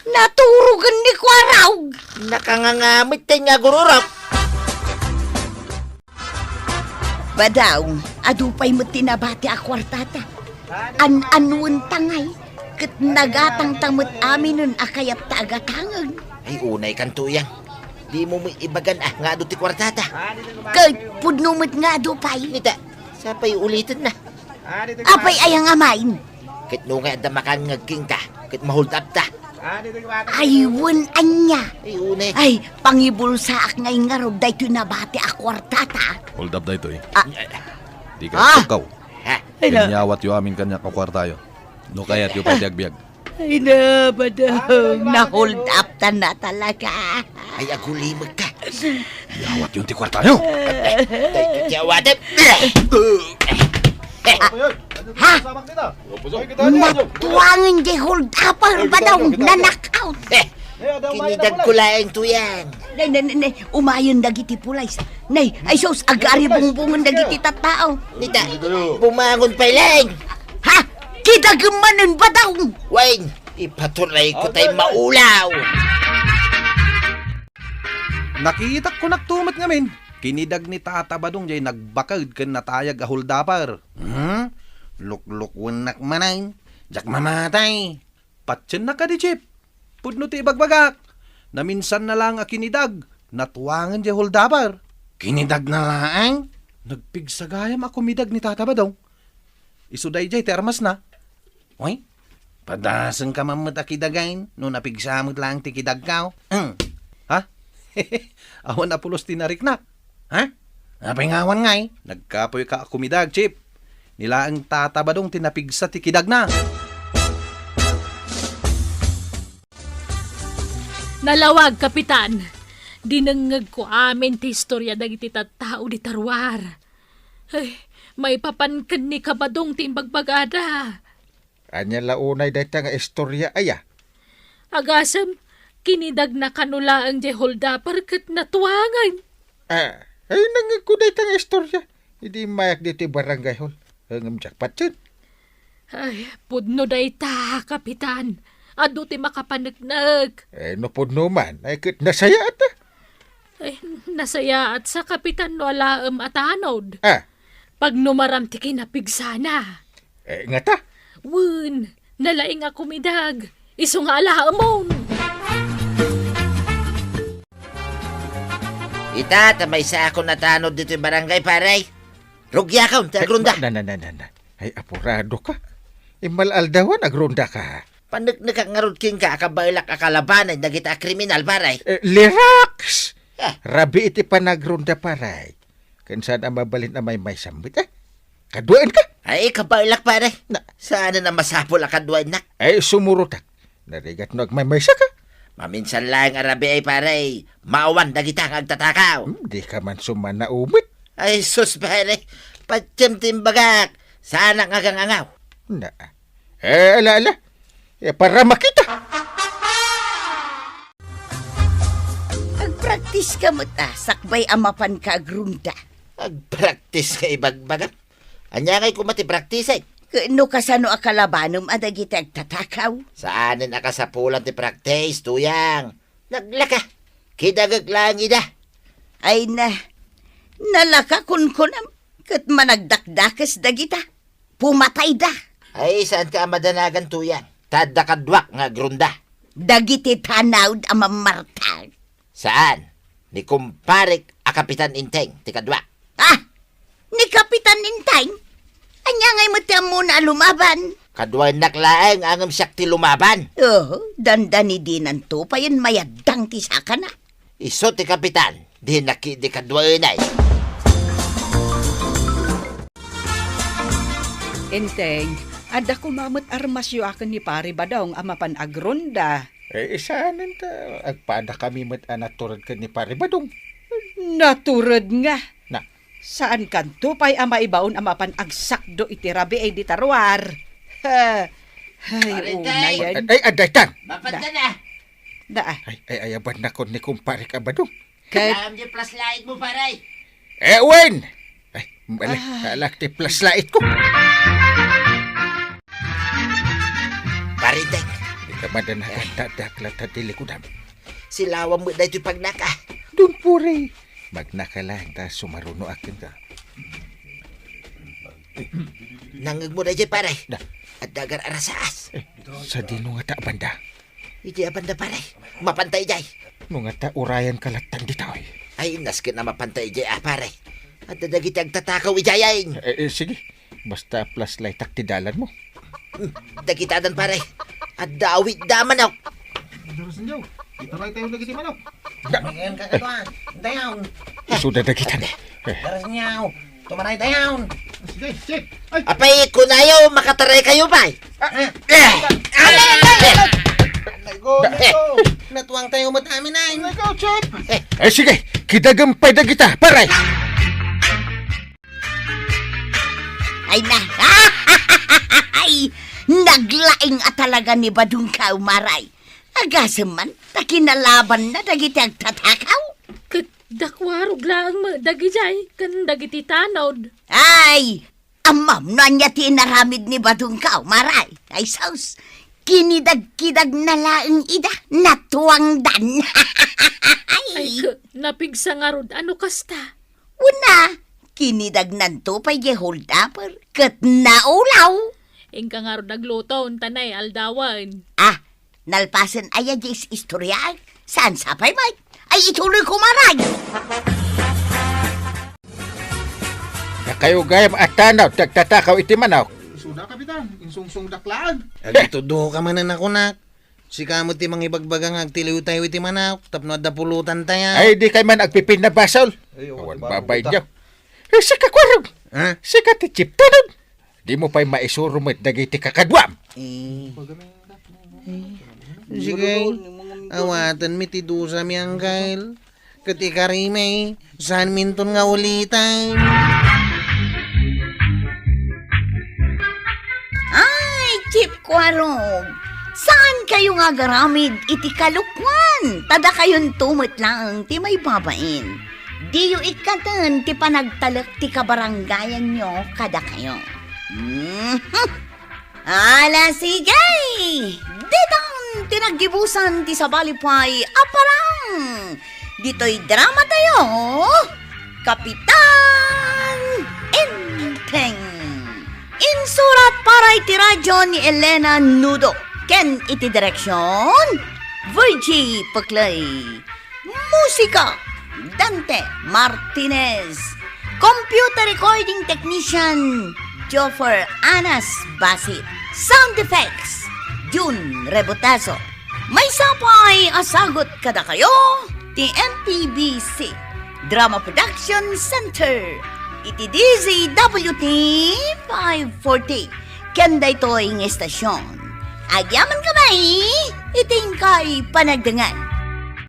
naturugan ni Kwaraw. Nakangangamit tayo nga gururap. Badaw, adupay mo tinabati a kwartata. An-anuan tangay. Kat nagatang tamot amin nun akayat tagatangan. Ay, unay kanto yan. Di mo ibagan nga do ti kwartata. Kahit pudnumot nga adupay. Nita, sapay ulitin na. Apay ayang amain. Kit no nga damakan ngagking ka. Kit mahold up ta. Aywan anya. Ay, une. Ay, pangibulsa ak ngay nga rog dayto nabati ak kwartata. Hold up da ito eh. Ah. Di Ah. ka tukaw. Ha? Kanyawat yo amin kanya kakwartayo. No kaya't yo pagbiag-biag. Ay na, badong. Na-hold up ta na talaga. Ay, agulimag ka. Yawat yung ti kwartayo. Tay, kiyawatip. Ha? Natuwangan di hold upper badong na knockout. Kinidag ko laing tuyang. Nay, umayon dagiti pulay. Nay, ay sos, agari bungbungan dagiti tatao. Nita, bumangon pa lang. Ha? Kidagamanan badong. Wayne, ipatuloy ko tayo maulaw. Nakita ko naktumat ngamin. Kinidag ni Tata Badong jay nagbakad ken natayag a holdapar. Lukluk wenak manay. Jak mamatay. Patsen na ka di Chip. Pudno ti ibagbagak. Na minsan na lang a kinidag. Natuwangan jay holdapar. Kinidag na lang. Nagpigsagayam ako midag ni Tata Badong. Isuday jay ti armas na. Oy, padasan ka mamutakidagain no napigsamot lang ti kidag kao. Ha? Awan na pulos tinariknak. Ha? Napingawan ngay. Nagkapoy ka akumidag, Chip. Nila ang tatabadong tinapigsa ti kidag na. Nalawag, Kapitan. Dinangag ko amin ti istorya dagiti tattao di tarwar. Ay, may papankan ni Kabadong ti imbagbagada. Anya launay dayta nga istorya aya. Agasam, kinidag na kanula ang di holdapar kat natuwangan. Ay nangag ko dayta nga istorya. Hindi mayak dito barangay hall. Hangam jackpot yun. Ay, pudno day ta, Kapitan. Ado ti makapanagnak. No pudno man. Ay kit nasaya ata. Ay, nasaya at sa Kapitan wala at anod. Ah, Pag numaram ti kinapigsana. nga ta. Wun, nalaing ako midag. Iso nga alaamon. Ita, tamay sa ako natanod dito yung barangay, paray. Rugya ka, agrunda. Na. Ay apurado ka. Imalaldawan agronda ka. Panagnak ang ngarod king ka, akabailak akalabanay, nagita kriminal, paray. Lirax! Ah. Rabi iti panagronda paray. Kansan ang mabalin na may sambit Kaduan ka? Ay, kabailak, paray. Na. Saan na masapol akadwain na? Ay sumurutak. Narigat no agmaymaysa ka. Maminsan lang arabi ay paray. Maawan, nagita ang agtatakaw. Di ka man sumana umit. Ay, sus, paray. Patsem timbagak. Sana nga angaw. Na. Ala. Para makita. Agpraktis ka mo ta, sakbay amapan ka agrunda. Agpractice ka ibagbaga. Anya ngay kumati practice ay. No kasano akalabanom adagiti agtatakaw. Saanin akasapulan ti practice, tuyang. Naglaka. Kidagag lang ida. Ay na, nalaka kunkunam, kat managdakdakas dagita. Pumatay da. Ay, saan ka madanagan, tuyang? Tadakadwak nga grunda. Dagiti tanawd amamartag. Saan? Ni kumparik a Kapitan Inteng, ti kadwak. Ah, ni Kapitan Intay, anya ngay matiam mo na lumaban. Kadway naklaeng angam siyak ti lumaban. Dandani dinan to, payan mayadang ti saka na. Iso ti Kapitan, di nakidi kadway na. Enteng, ada kumamot armasyo akin ni Pari Badong amapan agronda. Isaanan ta. Agpada kami matanaturad ka ni Pare Badong. Naturad nga. Na. Saan kanto pa'y ama ibaon amapan agsakdo iti rabi ay di tarwar. Ha. Ay, una yan. Ay, adaytan. Mapanda na. Da. Ay, ayaban na ko ni kumpare ka Badong. Kay, Alam di plus light mo, paray. Wen! Ay, alak ti plus light ko. Parinteng, Di ka madanagan dadaklat at tilikudam. silawan mo na ito'y pagnaka. Doon puri. Magnakalang ta sumaruno akin ka. Nangag mo na dyan, paray. Da. At dagar arasaas. Sa dino nga ta banda. Iti abanda, paray. Mapantay dyan. Nung nga ta urayan kalatan di tao. Ay, naskin na mapantay dyan, paray. At dadagit ang tatakaw ijayain. Sige. Basta plus light ak tidalan mo. Dagitadan, paray. At dawit daman ako. Daras niyo. Itaray tayo lagi ti manok. Ngayon ka kato ah. Dayaw. Sudah na kita. Daras niyaw. Tumaray dayaw. Sige, check. Ay, Apay, kung ayaw, makataray kayo ba? Natuwang tayo mat amin ay. ay sige, kidagampay na kita, paray. Ay na. Ay, naglaing at talaga ni Badung ka umaray. Agasaman, takinalaban na dagiti agtatakaw. Dakwarog lang mo, dagijay, kan dagiti tanod. Ay, amam na niya tinaramid ni Badung ka umaray. Ay saus, kinidag-kidag na laing ida, natuwang dan. Ay, napigsa nga rod, ano kasta? Una, kinidag nanto pa ye hold upper, kat naulaw. Ingka nga rod nagluto, tanay, aldawan. Ah, nalpasan aya jis istorya, saan sapay may? Ay ituloy ko maray. Na kayo gayam at tanaw, tagtatakaw iti manok. Suda, Kapitan. Insungsung daklaan. Agito do ka manan ako nak. Si kamot ti mga ibagbagang agtiliw tayo iti manak. Tapno da pulutan tayo. Ay, di kay man agpipin na basol. Awan babay niyo. Eh, sika kwarog. Ha? Sika ti chip tanod. Di mo pa'y maisurumit dagiti kakadwam. Sige. Awatan mi ti dusa mi angkail. Ketika rimay. Saan minton nga ulitan. Ay, Chip Kwarog, saan kayo nga garamid iti kalukwan? Tada kayon tumot lang ti may babain. Di yu ikatan ti panagtalak ti kabaranggayan nyo kada kayo. Ala sige! Ditang tinaggibusan ti sabalipay aparang! Dito'y drama tayo, Kapitan Inteng! Insurat para iti radyo ni Elena Nudo. Ken iti direksyon, Virgie Paclay. Musika, Dante Martinez. Computer recording technician, Joffer Anas Basit. Sound effects, June Rebotazo. May sapay asagot kada kayo, ti MPBC Drama Production Center. Iti DZWT 540. Kanda ito ang estasyon. Agyaman kamay, iting kay panagdangan.